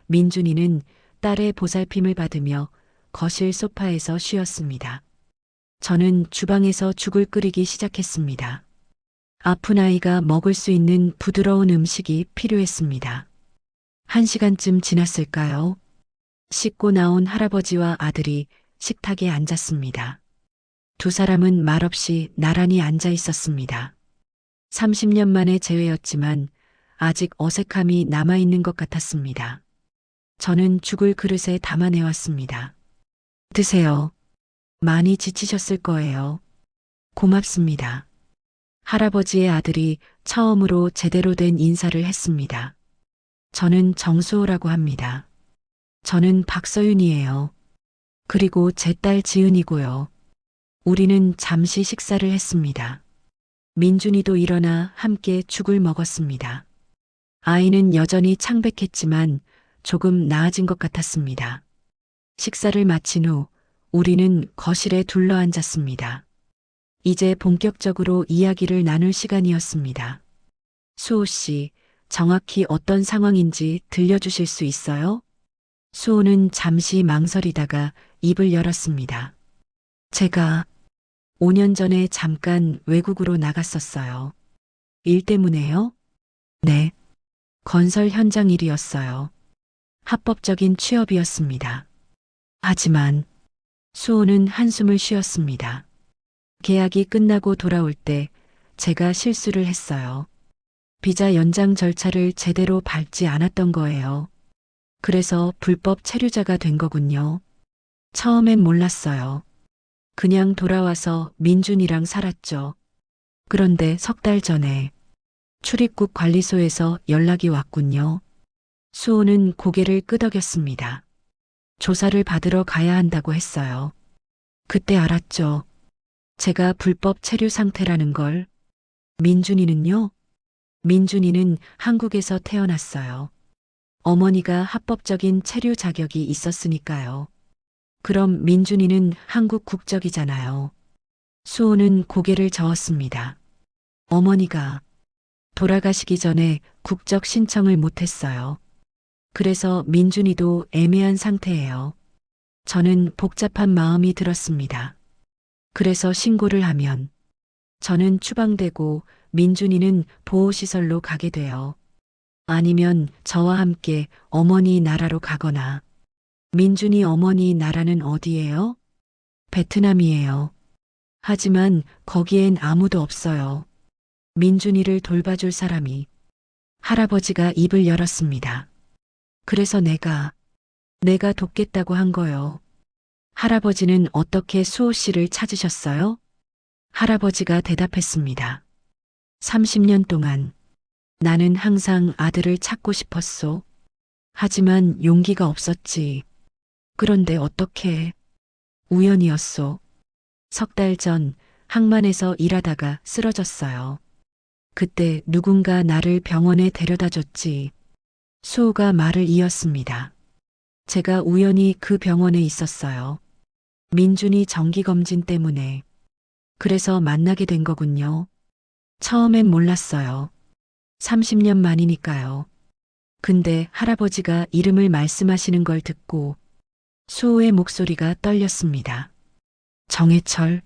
민준이는 딸의 보살핌을 받으며 거실 소파에서 쉬었습니다. 저는 주방에서 죽을 끓이기 시작했습니다. 아픈 아이가 먹을 수 있는 부드러운 음식이 필요했습니다. 1시간쯤 지났을까요? 씻고 나온 할아버지와 아들이 식탁에 앉았습니다. 2사람은 말없이 나란히 앉아 있었습니다. 30년 만의 재회였지만 아직 어색함이 남아있는 것 같았습니다. 저는 죽을 그릇에 담아내왔습니다. 드세요. 많이 지치셨을 거예요. 고맙습니다. 할아버지의 아들이 처음으로 제대로 된 인사를 했습니다. 저는 정수호라고 합니다. 저는 박서윤이에요. 그리고 제 딸 지은이고요. 우리는 잠시 식사를 했습니다. 민준이도 일어나 함께 죽을 먹었습니다. 아이는 여전히 창백했지만 조금 나아진 것 같았습니다. 식사를 마친 후 우리는 거실에 둘러앉았습니다. 이제 본격적으로 이야기를 나눌 시간이었습니다. 수호 씨, 정확히 어떤 상황인지 들려주실 수 있어요? 수호는 잠시 망설이다가 입을 열었습니다. 제가 5년 전에 잠깐 외국으로 나갔었어요. 일 때문에요? 네. 건설 현장 일이었어요. 합법적인 취업이었습니다. 하지만 수호는 한숨을 쉬었습니다. 계약이 끝나고 돌아올 때 제가 실수를 했어요. 비자 연장 절차를 제대로 밟지 않았던 거예요. 그래서 불법 체류자가 된 거군요. 처음엔 몰랐어요. 그냥 돌아와서 민준이랑 살았죠. 그런데 석 달 전에 출입국 관리소에서 연락이 왔군요. 수호는 고개를 끄덕였습니다. 조사를 받으러 가야 한다고 했어요. 그때 알았죠. 제가 불법 체류 상태라는 걸. 민준이는요? 민준이는 한국에서 태어났어요. 어머니가 합법적인 체류 자격이 있었으니까요. 그럼 민준이는 한국 국적이잖아요. 수호는 고개를 저었습니다. 어머니가 돌아가시기 전에 국적 신청을 못했어요. 그래서 민준이도 애매한 상태예요. 저는 복잡한 마음이 들었습니다. 그래서 신고를 하면 저는 추방되고 민준이는 보호시설로 가게 돼요. 아니면 저와 함께 어머니 나라로 가거나. 민준이 어머니 나라는 어디예요? 베트남이에요. 하지만 거기엔 아무도 없어요. 민준이를 돌봐줄 사람이. 할아버지가 입을 열었습니다. 그래서 내가 돕겠다고 한 거요. 할아버지는 어떻게 수호 씨를 찾으셨어요? 할아버지가 대답했습니다. 30년 동안 나는 항상 아들을 찾고 싶었소. 하지만 용기가 없었지. 그런데 어떻게? 우연이었소. 석 달 전 항만에서 일하다가 쓰러졌어요. 그때 누군가 나를 병원에 데려다 줬지. 수호가 말을 이었습니다. 제가 우연히 그 병원에 있었어요. 민준이 정기검진 때문에. 그래서 만나게 된 거군요. 처음엔 몰랐어요. 30년 만이니까요. 근데 할아버지가 이름을 말씀하시는 걸 듣고 수호의 목소리가 떨렸습니다. 정해철.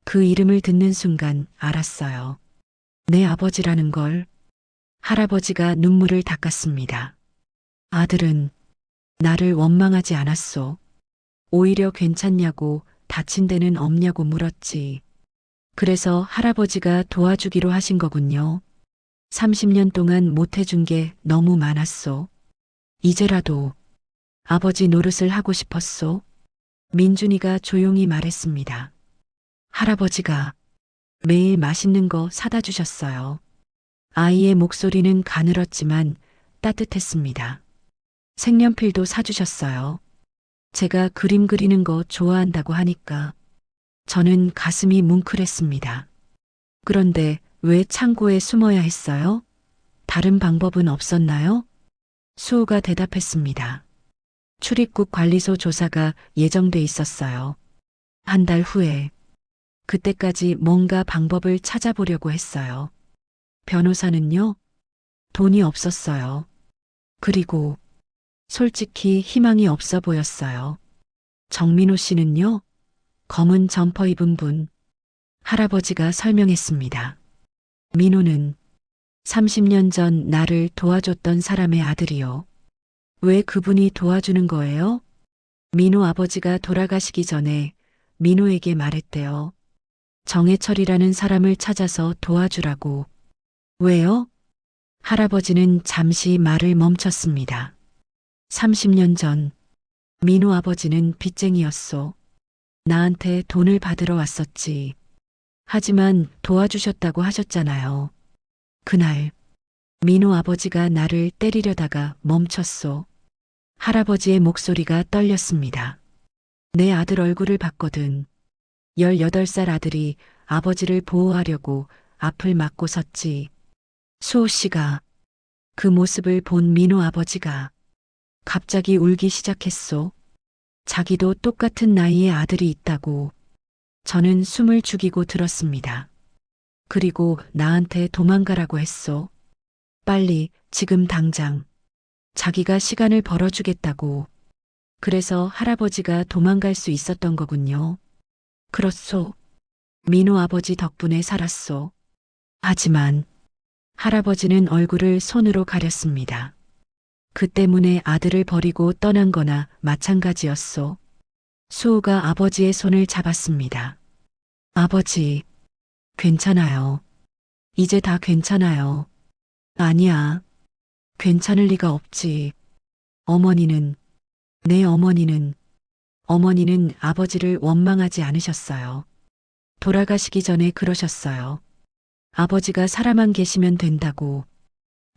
그 이름을 듣는 순간 알았어요. 내 아버지라는 걸. 할아버지가 눈물을 닦았습니다. 아들은 나를 원망하지 않았소. 오히려 괜찮냐고 다친 데는 없냐고 물었지. 그래서 할아버지가 도와주기로 하신 거군요. 30년 동안 못해준 게 너무 많았소. 이제라도 아버지 노릇을 하고 싶었소. 민준이가 조용히 말했습니다. 할아버지가 매일 맛있는 거 사다 주셨어요. 아이의 목소리는 가늘었지만 따뜻했습니다. 색연필도 사주셨어요. 제가 그림 그리는 거 좋아한다고 하니까 저는 가슴이 뭉클했습니다. 그런데 왜 창고에 숨어야 했어요? 다른 방법은 없었나요? 수호가 대답했습니다. 출입국 관리소 조사가 예정돼 있었어요. 한 달 후에. 그때까지 뭔가 방법을 찾아보려고 했어요. 변호사는요? 돈이 없었어요. 그리고 솔직히 희망이 없어 보였어요. 정민호 씨는요? 검은 점퍼 입은 분. 할아버지가 설명했습니다. 민호는 30년 전 나를 도와줬던 사람의 아들이요. 왜 그분이 도와주는 거예요? 민호 아버지가 돌아가시기 전에 민호에게 말했대요. 정해철이라는 사람을 찾아서 도와주라고. 왜요? 할아버지는 잠시 말을 멈췄습니다. 30년 전 민호 아버지는 빚쟁이였소. 나한테 돈을 받으러 왔었지. 하지만 도와주셨다고 하셨잖아요. 그날 민호 아버지가 나를 때리려다가 멈췄소. 할아버지의 목소리가 떨렸습니다. 내 아들 얼굴을 봤거든. 18살 아들이 아버지를 보호하려고 앞을 막고 섰지. 수호 씨가 그 모습을 본 민호 아버지가 갑자기 울기 시작했소. 자기도 똑같은 나이의 아들이 있다고. 저는 숨을 죽이고 들었습니다. 그리고 나한테 도망가라고 했소. 빨리, 지금 당장. 자기가 시간을 벌어주겠다고. 그래서 할아버지가 도망갈 수 있었던 거군요. 그렇소. 민호 아버지 덕분에 살았소. 하지만 할아버지는 얼굴을 손으로 가렸습니다. 그 때문에 아들을 버리고 떠난 거나 마찬가지였소. 수호가 아버지의 손을 잡았습니다. 아버지, 괜찮아요. 이제 다 괜찮아요. 아니야. 괜찮을 리가 없지. 어머니는, 내 어머니는 아버지를 원망하지 않으셨어요. 돌아가시기 전에 그러셨어요. 아버지가 살아만 계시면 된다고.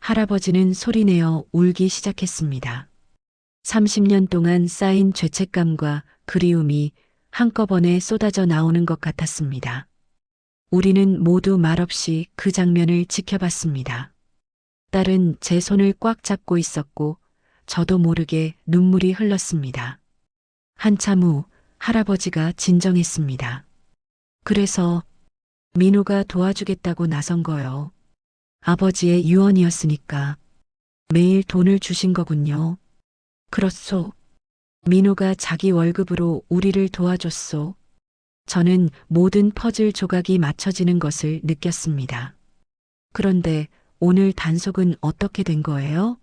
할아버지는 소리내어 울기 시작했습니다. 30년 동안 쌓인 죄책감과 그리움이 한꺼번에 쏟아져 나오는 것 같았습니다. 우리는 모두 말없이 그 장면을 지켜봤습니다. 딸은 제 손을 꽉 잡고 있었고 저도 모르게 눈물이 흘렀습니다. 한참 후 할아버지가 진정했습니다. 그래서 민호가 도와주겠다고 나선 거요. 아버지의 유언이었으니까 매일 돈을 주신 거군요. 그렇소. 민호가 자기 월급으로 우리를 도와줬소. 저는 모든 퍼즐 조각이 맞춰지는 것을 느꼈습니다. 그런데 오늘 단속은 어떻게 된 거예요?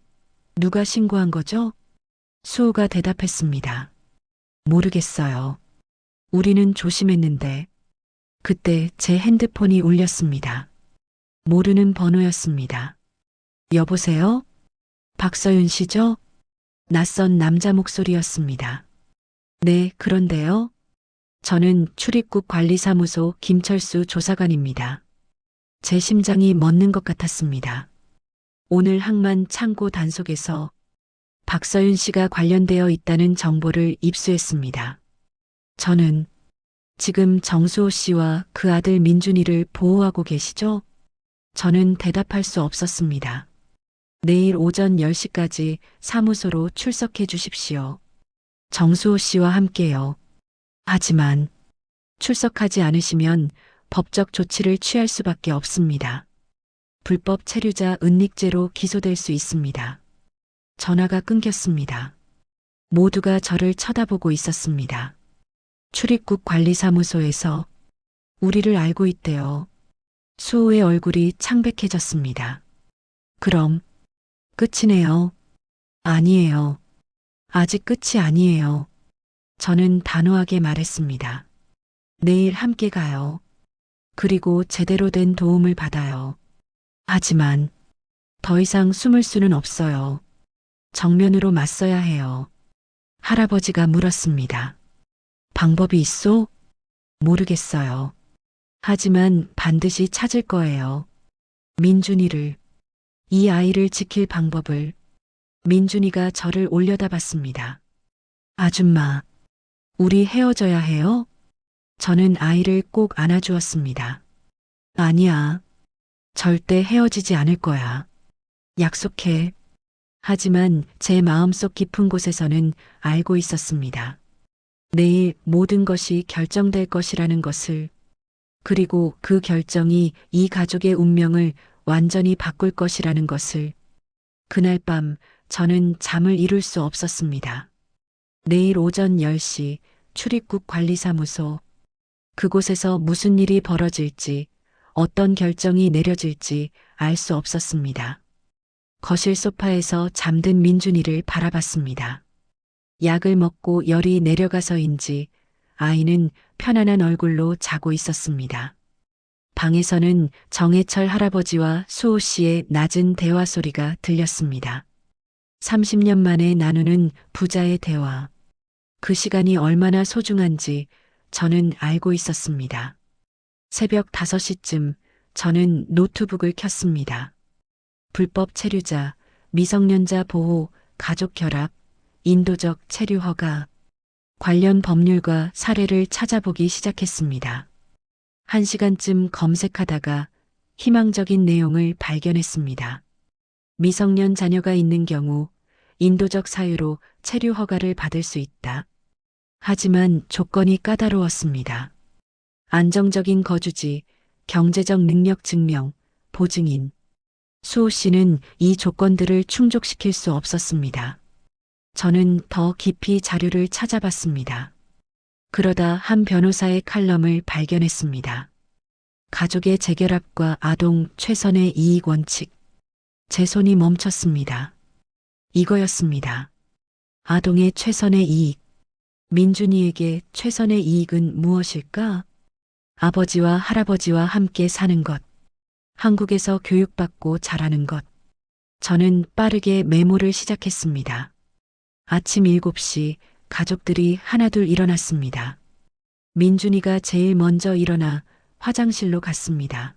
누가 신고한 거죠? 수호가 대답했습니다. 모르겠어요. 우리는 조심했는데 그때 제 핸드폰이 울렸습니다. 모르는 번호였습니다. 여보세요? 박서윤 씨죠? 낯선 남자 목소리였습니다. 네, 그런데요. 저는 출입국 관리사무소 김철수 조사관입니다. 제 심장이 멎는 것 같았습니다. 오늘 항만 창고 단속에서 박서윤 씨가 관련되어 있다는 정보를 입수했습니다. 저는 지금 정수호 씨와 그 아들 민준이를 보호하고 계시죠? 저는 대답할 수 없었습니다. 내일 오전 10시까지 사무소로 출석해 주십시오. 정수호 씨와 함께요. 하지만 출석하지 않으시면 법적 조치를 취할 수밖에 없습니다. 불법 체류자 은닉죄로 기소될 수 있습니다. 전화가 끊겼습니다. 모두가 저를 쳐다보고 있었습니다. 출입국 관리사무소에서 우리를 알고 있대요. 수호의 얼굴이 창백해졌습니다. 그럼 끝이네요. 아니에요. 아직 끝이 아니에요. 저는 단호하게 말했습니다. 내일 함께 가요. 그리고 제대로 된 도움을 받아요. 하지만 더 이상 숨을 수는 없어요. 정면으로 맞서야 해요. 할아버지가 물었습니다. 방법이 있소? 모르겠어요. 하지만 반드시 찾을 거예요. 민준이를, 이 아이를 지킬 방법을. 민준이가 저를 올려다봤습니다. 아줌마, 우리 헤어져야 해요? 저는 아이를 꼭 안아주었습니다. 아니야. 절대 헤어지지 않을 거야. 약속해. 하지만 제 마음속 깊은 곳에서는 알고 있었습니다. 내일 모든 것이 결정될 것이라는 것을, 그리고 그 결정이 이 가족의 운명을 완전히 바꿀 것이라는 것을. 그날 밤 저는 잠을 이룰 수 없었습니다. 내일 오전 10시 출입국 관리사무소. 그곳에서 무슨 일이 벌어질지, 어떤 결정이 내려질지 알 수 없었습니다. 거실 소파에서 잠든 민준이를 바라봤습니다. 약을 먹고 열이 내려가서인지 아이는 편안한 얼굴로 자고 있었습니다. 방에서는 정해철 할아버지와 수호 씨의 낮은 대화 소리가 들렸습니다. 30년 만에 나누는 부자의 대화. 그 시간이 얼마나 소중한지 저는 알고 있었습니다. 새벽 5시쯤 저는 노트북을 켰습니다. 불법 체류자, 미성년자 보호, 가족 결합, 인도적 체류 허가, 관련 법률과 사례를 찾아보기 시작했습니다. 1시간쯤 검색하다가 희망적인 내용을 발견했습니다. 미성년 자녀가 있는 경우 인도적 사유로 체류 허가를 받을 수 있다. 하지만 조건이 까다로웠습니다. 안정적인 거주지, 경제적 능력 증명, 보증인, 수호 씨는 이 조건들을 충족시킬 수 없었습니다. 저는 더 깊이 자료를 찾아봤습니다. 그러다 한 변호사의 칼럼을 발견했습니다. 가족의 재결합과 아동 최선의 이익 원칙. 제 손이 멈췄습니다. 이거였습니다. 아동의 최선의 이익. 민준이에게 최선의 이익은 무엇일까? 아버지와 할아버지와 함께 사는 것. 한국에서 교육받고 자라는 것. 저는 빠르게 메모를 시작했습니다. 아침 7시 가족들이 하나둘 일어났습니다. 민준이가 제일 먼저 일어나 화장실로 갔습니다.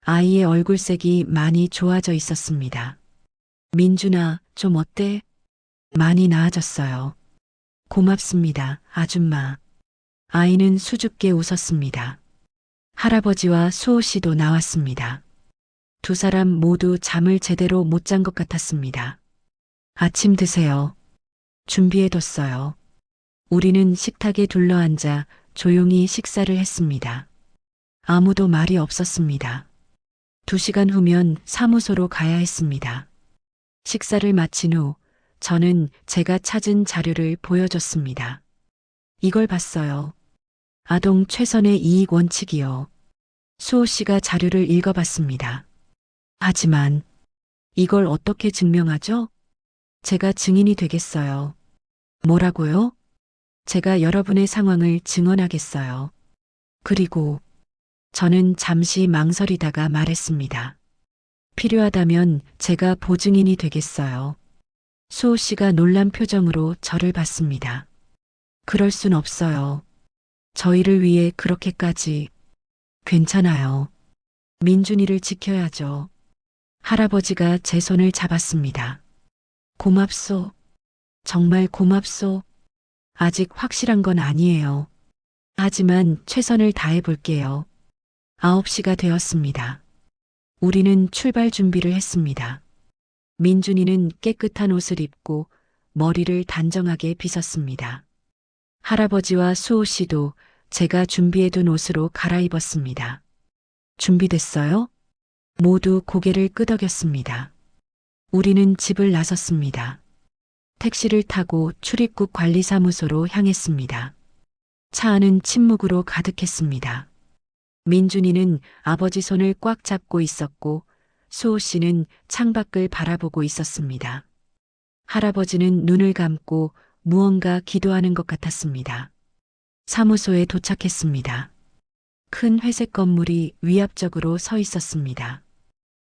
아이의 얼굴색이 많이 좋아져 있었습니다. 민준아, 좀 어때? 많이 나아졌어요. 고맙습니다, 아줌마. 아이는 수줍게 웃었습니다. 할아버지와 수호 씨도 나왔습니다. 두 사람 모두 잠을 제대로 못 잔 것 같았습니다. 아침 드세요. 준비해뒀어요. 우리는 식탁에 둘러앉아 조용히 식사를 했습니다. 아무도 말이 없었습니다. 2시간 후면 사무소로 가야 했습니다. 식사를 마친 후 저는 제가 찾은 자료를 보여줬습니다. 이걸 봤어요. 아동 최선의 이익 원칙이요. 수호 씨가 자료를 읽어봤습니다. 하지만 이걸 어떻게 증명하죠? 제가 증인이 되겠어요. 뭐라고요? 제가 여러분의 상황을 증언하겠어요. 그리고 저는 잠시 망설이다가 말했습니다. 필요하다면 제가 보증인이 되겠어요. 수호 씨가 놀란 표정으로 저를 봤습니다. 그럴 순 없어요. 저희를 위해 그렇게까지. 괜찮아요. 민준이를 지켜야죠. 할아버지가 제 손을 잡았습니다. 고맙소. 정말 고맙소. 아직 확실한 건 아니에요. 하지만 최선을 다해 볼게요. 9시가 되었습니다. 우리는 출발 준비를 했습니다. 민준이는 깨끗한 옷을 입고 머리를 단정하게 빗었습니다. 할아버지와 수호 씨도 제가 준비해둔 옷으로 갈아입었습니다. 준비됐어요? 모두 고개를 끄덕였습니다. 우리는 집을 나섰습니다. 택시를 타고 출입국 관리사무소로 향했습니다. 차 안은 침묵으로 가득했습니다. 민준이는 아버지 손을 꽉 잡고 있었고 수호 씨는 창밖을 바라보고 있었습니다. 할아버지는 눈을 감고 무언가 기도하는 것 같았습니다. 사무소에 도착했습니다. 큰 회색 건물이 위압적으로 서 있었습니다.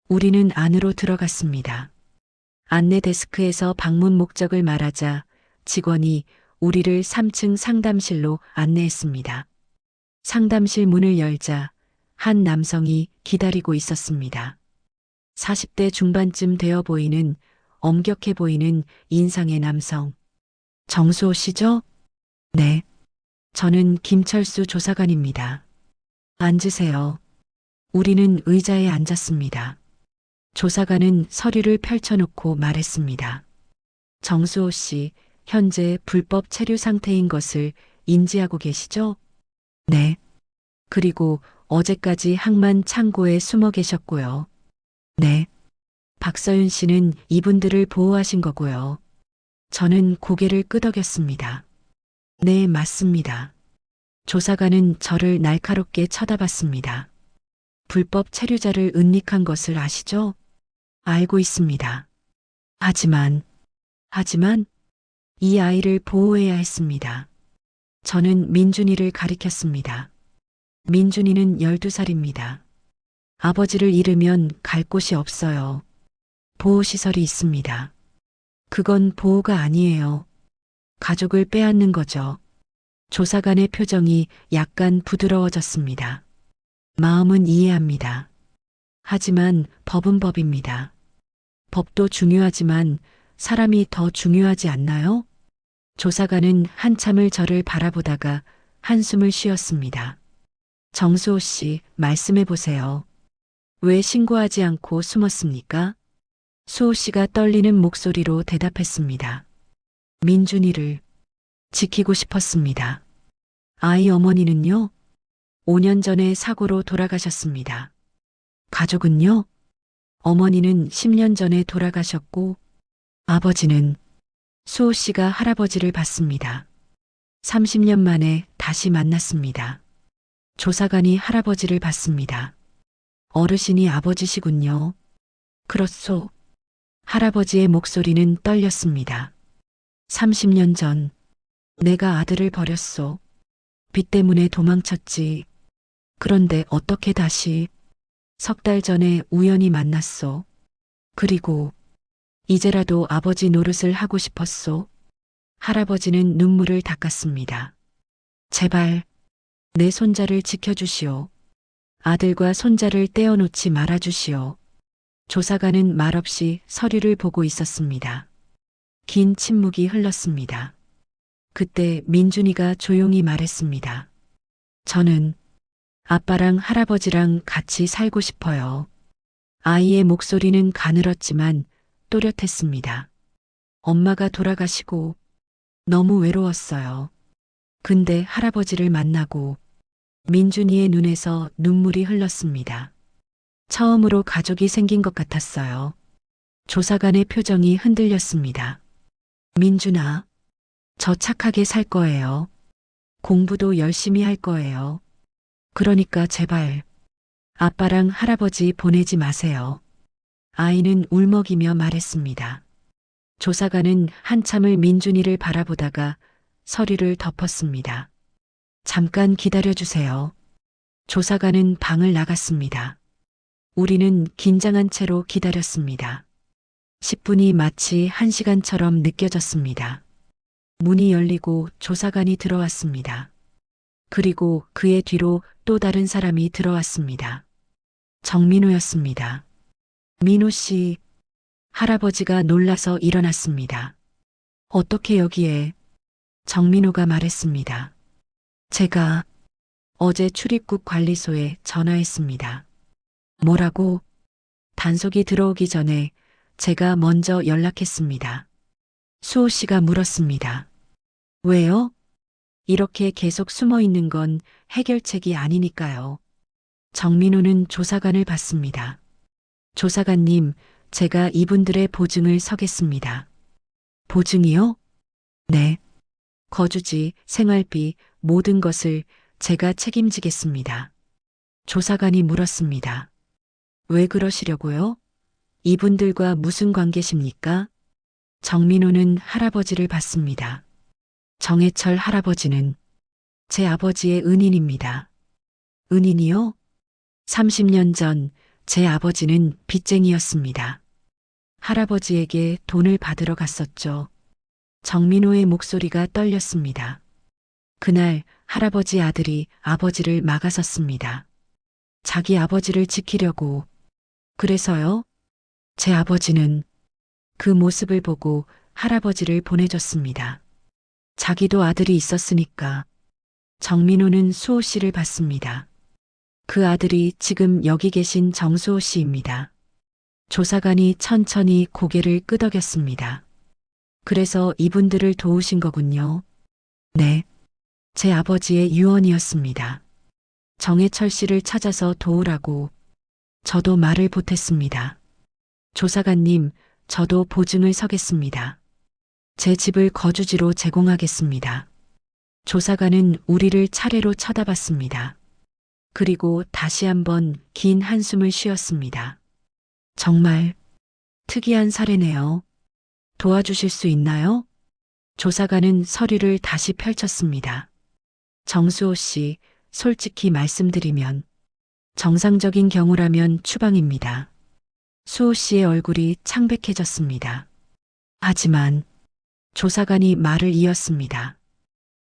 우리는 안으로 들어갔습니다. 안내 데스크에서 방문 목적을 말하자 직원이 우리를 3층 상담실로 안내했습니다. 상담실 문을 열자 한 남성이 기다리고 있었습니다. 40대 중반쯤 되어 보이는 엄격해 보이는 인상의 남성. 정수호 씨죠? 네. 저는 김철수 조사관입니다. 앉으세요. 우리는 의자에 앉았습니다. 조사관은 서류를 펼쳐놓고 말했습니다. 정수호 씨, 현재 불법 체류 상태인 것을 인지하고 계시죠? 네. 그리고 어제까지 항만 창고에 숨어 계셨고요. 네. 박서윤 씨는 이분들을 보호하신 거고요. 저는 고개를 끄덕였습니다. 네, 맞습니다. 조사관은 저를 날카롭게 쳐다봤습니다. 불법 체류자를 은닉한 것을 아시죠? 알고 있습니다. 하지만 이 아이를 보호해야 했습니다. 저는 민준이를 가리켰습니다. 민준이는 12살입니다. 아버지를 잃으면 갈 곳이 없어요. 보호시설이 있습니다. 그건 보호가 아니에요. 가족을 빼앗는 거죠. 조사관의 표정이 약간 부드러워졌습니다. 마음은 이해합니다. 하지만 법은 법입니다. 법도 중요하지만 사람이 더 중요하지 않나요? 조사관은 한참을 저를 바라보다가 한숨을 쉬었습니다. 정수호 씨, 말씀해 보세요. 왜 신고하지 않고 숨었습니까? 수호 씨가 떨리는 목소리로 대답했습니다. 민준이를 지키고 싶었습니다. 아이 어머니는요? 5년 전에 사고로 돌아가셨습니다. 가족은요? 어머니는 10년 전에 돌아가셨고 아버지는 수호 씨가 할아버지를 봤습니다. 30년 만에 다시 만났습니다. 조사관이 할아버지를 봤습니다. 어르신이 아버지시군요. 그렇소. 할아버지의 목소리는 떨렸습니다. 30년 전 내가 아들을 버렸소. 빚 때문에 도망쳤지. 그런데 어떻게 다시 3달 전에 우연히 만났소. 그리고 이제라도 아버지 노릇을 하고 싶었소. 할아버지는 눈물을 닦았습니다. 제발 내 손자를 지켜주시오. 아들과 손자를 떼어놓지 말아주시오. 조사관은 말없이 서류를 보고 있었습니다. 긴 침묵이 흘렀습니다. 그때 민준이가 조용히 말했습니다. 저는 아빠랑 할아버지랑 같이 살고 싶어요. 아이의 목소리는 가늘었지만 또렷했습니다. 엄마가 돌아가시고 너무 외로웠어요. 근데 할아버지를 만나고 민준이의 눈에서 눈물이 흘렀습니다. 처음으로 가족이 생긴 것 같았어요. 조사관의 표정이 흔들렸습니다. 민준아, 저 착하게 살 거예요. 공부도 열심히 할 거예요. 그러니까 제발 아빠랑 할아버지 보내지 마세요. 아이는 울먹이며 말했습니다. 조사관은 한참을 민준이를 바라보다가 서류를 덮었습니다. 잠깐 기다려주세요. 조사관은 방을 나갔습니다. 우리는 긴장한 채로 기다렸습니다. 10분이 마치 1시간처럼 느껴졌습니다. 문이 열리고 조사관이 들어왔습니다. 그리고 그의 뒤로 또 다른 사람이 들어왔습니다. 정민호였습니다. 민호 씨, 할아버지가 놀라서 일어났습니다. 어떻게 여기에? 정민호가 말했습니다. 제가 어제 출입국 관리소에 전화했습니다. 뭐라고? 단속이 들어오기 전에 제가 먼저 연락했습니다. 수호 씨가 물었습니다. 왜요? 이렇게 계속 숨어 있는 건 해결책이 아니니까요. 정민호는 조사관을 봤습니다. 조사관님, 제가 이분들의 보증을 서겠습니다. 보증이요? 네. 거주지, 생활비, 모든 것을 제가 책임지겠습니다. 조사관이 물었습니다. 왜 그러시려고요? 이분들과 무슨 관계십니까? 정민호는 할아버지를 봤습니다. 정해철 할아버지는 제 아버지의 은인입니다. 은인이요? 30년 전 제 아버지는 빚쟁이였습니다. 할아버지에게 돈을 받으러 갔었죠. 정민호의 목소리가 떨렸습니다. 그날 할아버지 아들이 아버지를 막아섰습니다. 자기 아버지를 지키려고. 그래서요? 제 아버지는 그 모습을 보고 할아버지를 보내줬습니다. 자기도 아들이 있었으니까. 정민호는 수호 씨를 봤습니다. 그 아들이 지금 여기 계신 정수호 씨입니다. 조사관이 천천히 고개를 끄덕였습니다. 그래서 이분들을 도우신 거군요. 네. 제 아버지의 유언이었습니다. 정해철 씨를 찾아서 도우라고. 저도 말을 보탰습니다. 조사관님, 저도 보증을 서겠습니다. 제 집을 거주지로 제공하겠습니다. 조사관은 우리를 차례로 쳐다봤습니다. 그리고 다시 한번 긴 한숨을 쉬었습니다. 정말 특이한 사례네요. 도와주실 수 있나요? 조사관은 서류를 다시 펼쳤습니다. 정수호 씨, 솔직히 말씀드리면 정상적인 경우라면 추방입니다. 수호 씨의 얼굴이 창백해졌습니다. 하지만 조사관이 말을 이었습니다.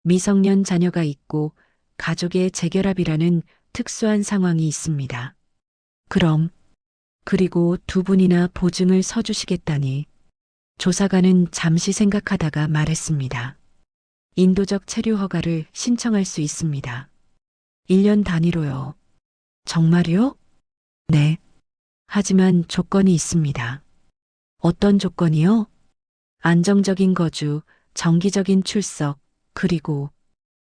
미성년 자녀가 있고 가족의 재결합이라는 특수한 상황이 있습니다. 그리고 두 분이나 보증을 서주시겠다니. 조사관은 잠시 생각하다가 말했습니다. 인도적 체류 허가를 신청할 수 있습니다. 1년 단위로요. 정말요? 네. 하지만 조건이 있습니다. 어떤 조건이요? 안정적인 거주, 정기적인 출석, 그리고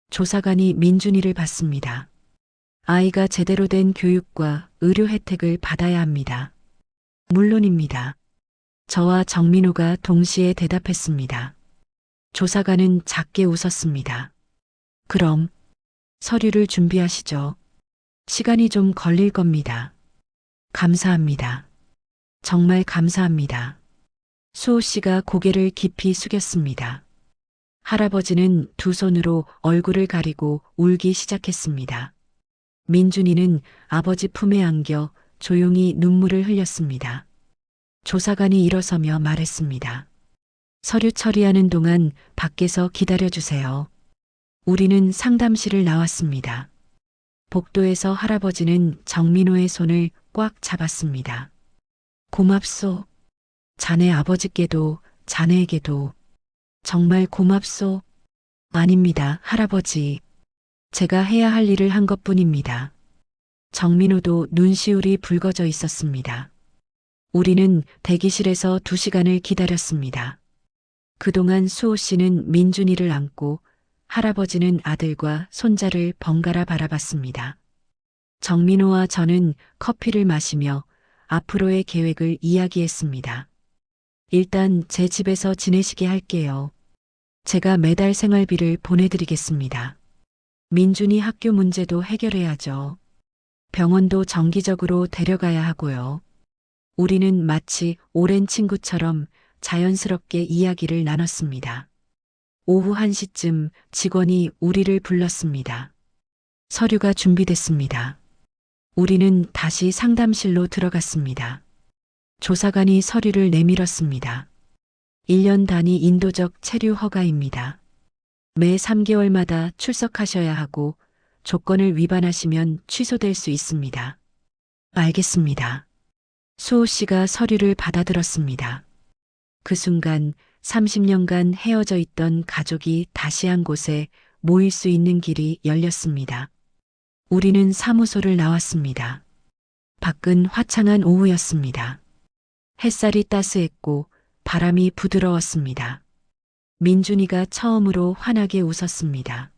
조사관이 민준이를 봤습니다. 아이가 제대로 된 교육과 의료 혜택을 받아야 합니다. 물론입니다. 저와 정민호가 동시에 대답했습니다. 조사관은 작게 웃었습니다. 그럼 서류를 준비하시죠. 시간이 좀 걸릴 겁니다. 감사합니다. 정말 감사합니다. 수호 씨가 고개를 깊이 숙였습니다. 할아버지는 두 손으로 얼굴을 가리고 울기 시작했습니다. 민준이는 아버지 품에 안겨 조용히 눈물을 흘렸습니다. 조사관이 일어서며 말했습니다. 서류 처리하는 동안 밖에서 기다려주세요. 우리는 상담실을 나왔습니다. 복도에서 할아버지는 정민호의 손을 꽉 잡았습니다. 고맙소. 자네 아버지께도 자네에게도 정말 고맙소. 아닙니다, 할아버지. 제가 해야 할 일을 한 것뿐입니다. 정민호도 눈시울이 붉어져 있었습니다. 우리는 대기실에서 2시간을 기다렸습니다. 그동안 수호 씨는 민준이를 안고 할아버지는 아들과 손자를 번갈아 바라봤습니다. 정민호와 저는 커피를 마시며 앞으로의 계획을 이야기했습니다. 일단 제 집에서 지내시게 할게요. 제가 매달 생활비를 보내드리겠습니다. 민준이 학교 문제도 해결해야죠. 병원도 정기적으로 데려가야 하고요. 우리는 마치 오랜 친구처럼 자연스럽게 이야기를 나눴습니다. 오후 1시쯤 직원이 우리를 불렀습니다. 서류가 준비됐습니다. 우리는 다시 상담실로 들어갔습니다. 조사관이 서류를 내밀었습니다. 1년 단위 인도적 체류 허가입니다. 매 3개월마다 출석하셔야 하고 조건을 위반하시면 취소될 수 있습니다. 알겠습니다. 수호 씨가 서류를 받아들었습니다. 그 순간 30년간 헤어져 있던 가족이 다시 한 곳에 모일 수 있는 길이 열렸습니다. 우리는 사무소를 나왔습니다. 밖은 화창한 오후였습니다. 햇살이 따스했고 바람이 부드러웠습니다. 민준이가 처음으로 환하게 웃었습니다.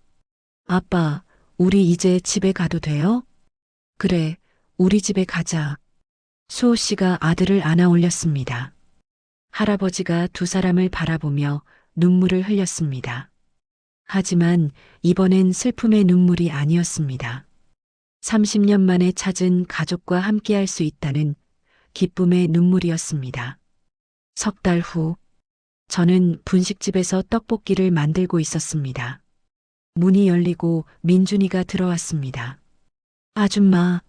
아빠, 우리 이제 집에 가도 돼요? 그래, 우리 집에 가자. 수호 씨가 아들을 안아 올렸습니다. 할아버지가 두 사람을 바라보며 눈물을 흘렸습니다. 하지만 이번엔 슬픔의 눈물이 아니었습니다. 30년 만에 찾은 가족과 함께할 수 있다는 기쁨의 눈물이었습니다. 석 달 후, 저는 분식집에서 떡볶이를 만들고 있었습니다. 문이 열리고 민준이가 들어왔습니다. 아줌마.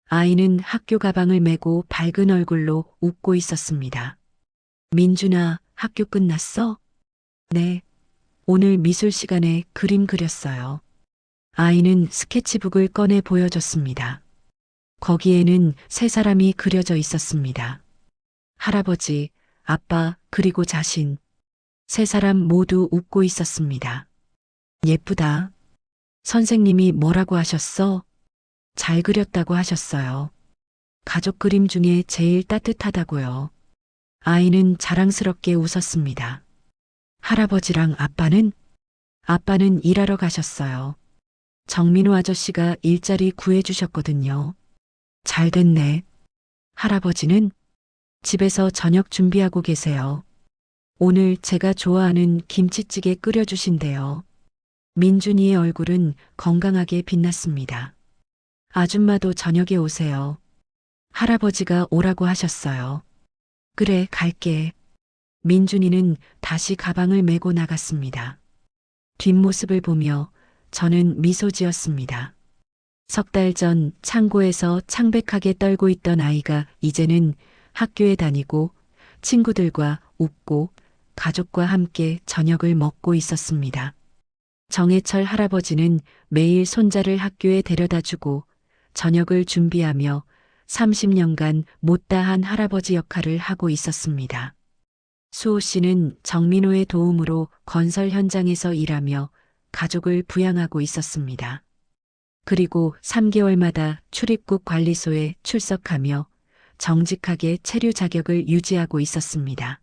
아이는 학교 가방을 메고 밝은 얼굴로 웃고 있었습니다. 민준아, 학교 끝났어? 네. 오늘 미술 시간에 그림 그렸어요. 아이는 스케치북을 꺼내 보여줬습니다. 거기에는 세 사람이 그려져 있었습니다. 할아버지, 아빠, 그리고 자신. 세 사람 모두 웃고 있었습니다. 예쁘다. 선생님이 뭐라고 하셨어? 잘 그렸다고 하셨어요. 가족 그림 중에 제일 따뜻하다고요. 아이는 자랑스럽게 웃었습니다. 할아버지랑 아빠는? 아빠는 일하러 가셨어요. 정민호 아저씨가 일자리 구해주셨거든요. 잘 됐네. 할아버지는 집에서 저녁 준비하고 계세요. 오늘 제가 좋아하는 김치찌개 끓여주신대요. 민준이의 얼굴은 건강하게 빛났습니다. 아줌마도 저녁에 오세요. 할아버지가 오라고 하셨어요. 그래, 갈게. 민준이는 다시 가방을 메고 나갔습니다. 뒷모습을 보며 저는 미소 지었습니다. 석 달 전 창고에서 창백하게 떨고 있던 아이가 이제는 학교에 다니고 친구들과 웃고 가족과 함께 저녁을 먹고 있었습니다. 정해철 할아버지는 매일 손자를 학교에 데려다 주고 저녁을 준비하며 30년간 못다한 할아버지 역할을 하고 있었습니다. 수호 씨는 정민호의 도움으로 건설 현장에서 일하며 가족을 부양하고 있었습니다. 그리고 3개월마다 출입국 관리소에 출석하며 정직하게 체류 자격을 유지하고 있었습니다.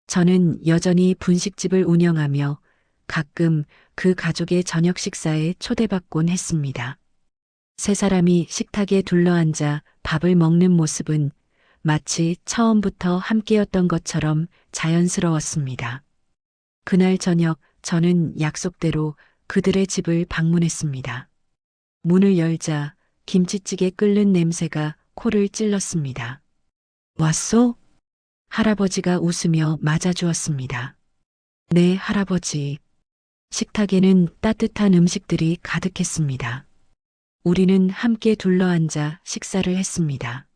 저는 여전히 분식집을 운영하며 가끔 그 가족의 저녁 식사에 초대받곤 했습니다. 세 사람이 식탁에 둘러앉아 밥을 먹는 모습은 마치 처음부터 함께였던 것처럼 자연스러웠습니다. 그날 저녁 저는 약속대로 그들의 집을 방문했습니다. 문을 열자 김치찌개 끓는 냄새가 코를 찔렀습니다. 왔소? 할아버지가 웃으며 맞아주었습니다. 네, 할아버지. 식탁에는 따뜻한 음식들이 가득했습니다. 우리는 함께 둘러앉아 식사를 했습니다.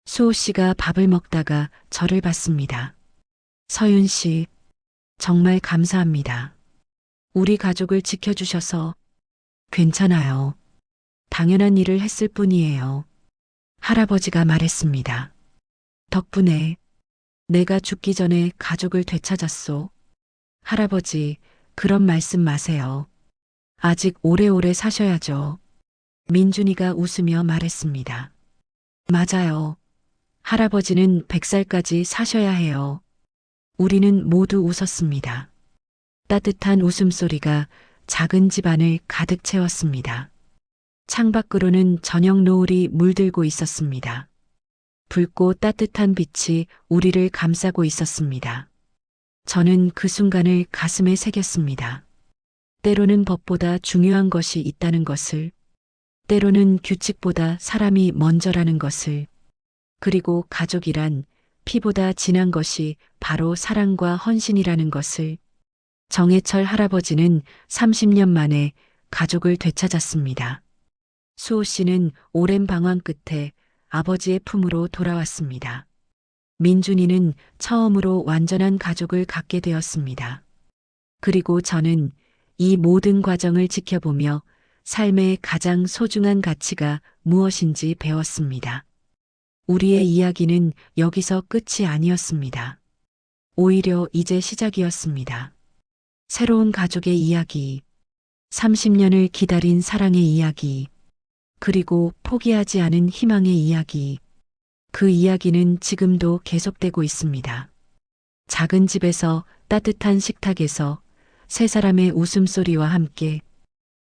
수호 씨가 밥을 먹다가 저를 봤습니다. 서윤 씨, 정말 감사합니다. 우리 가족을 지켜주셔서 괜찮아요. 당연한 일을 했을 뿐이에요. 할아버지가 말했습니다. 덕분에 내가 죽기 전에 가족을 되찾았소. 할아버지, 그런 말씀 마세요. 아직 오래오래 사셔야죠. 민준이가 웃으며 말했습니다. 맞아요. 할아버지는 100살까지 사셔야 해요. 우리는 모두 웃었습니다. 따뜻한 웃음소리가 작은 집안을 가득 채웠습니다. 창밖으로는 저녁 노을이 물들고 있었습니다. 붉고 따뜻한 빛이 우리를 감싸고 있었습니다. 저는 그 순간을 가슴에 새겼습니다. 때로는 법보다 중요한 것이 있다는 것을, 때로는 규칙보다 사람이 먼저라는 것을, 그리고 가족이란 피보다 진한 것이 바로 사랑과 헌신이라는 것을. 정해철 할아버지는 30년 만에 가족을 되찾았습니다. 수호 씨는 오랜 방황 끝에 아버지의 품으로 돌아왔습니다. 민준이는 처음으로 완전한 가족을 갖게 되었습니다. 그리고 저는 이 모든 과정을 지켜보며 삶의 가장 소중한 가치가 무엇인지 배웠습니다. 우리의 이야기는 여기서 끝이 아니었습니다. 오히려 이제 시작이었습니다. 새로운 가족의 이야기, 30년을 기다린 사랑의 이야기, 그리고 포기하지 않은 희망의 이야기. 그 이야기는 지금도 계속되고 있습니다. 작은 집에서 따뜻한 식탁에서 세 사람의 웃음소리와 함께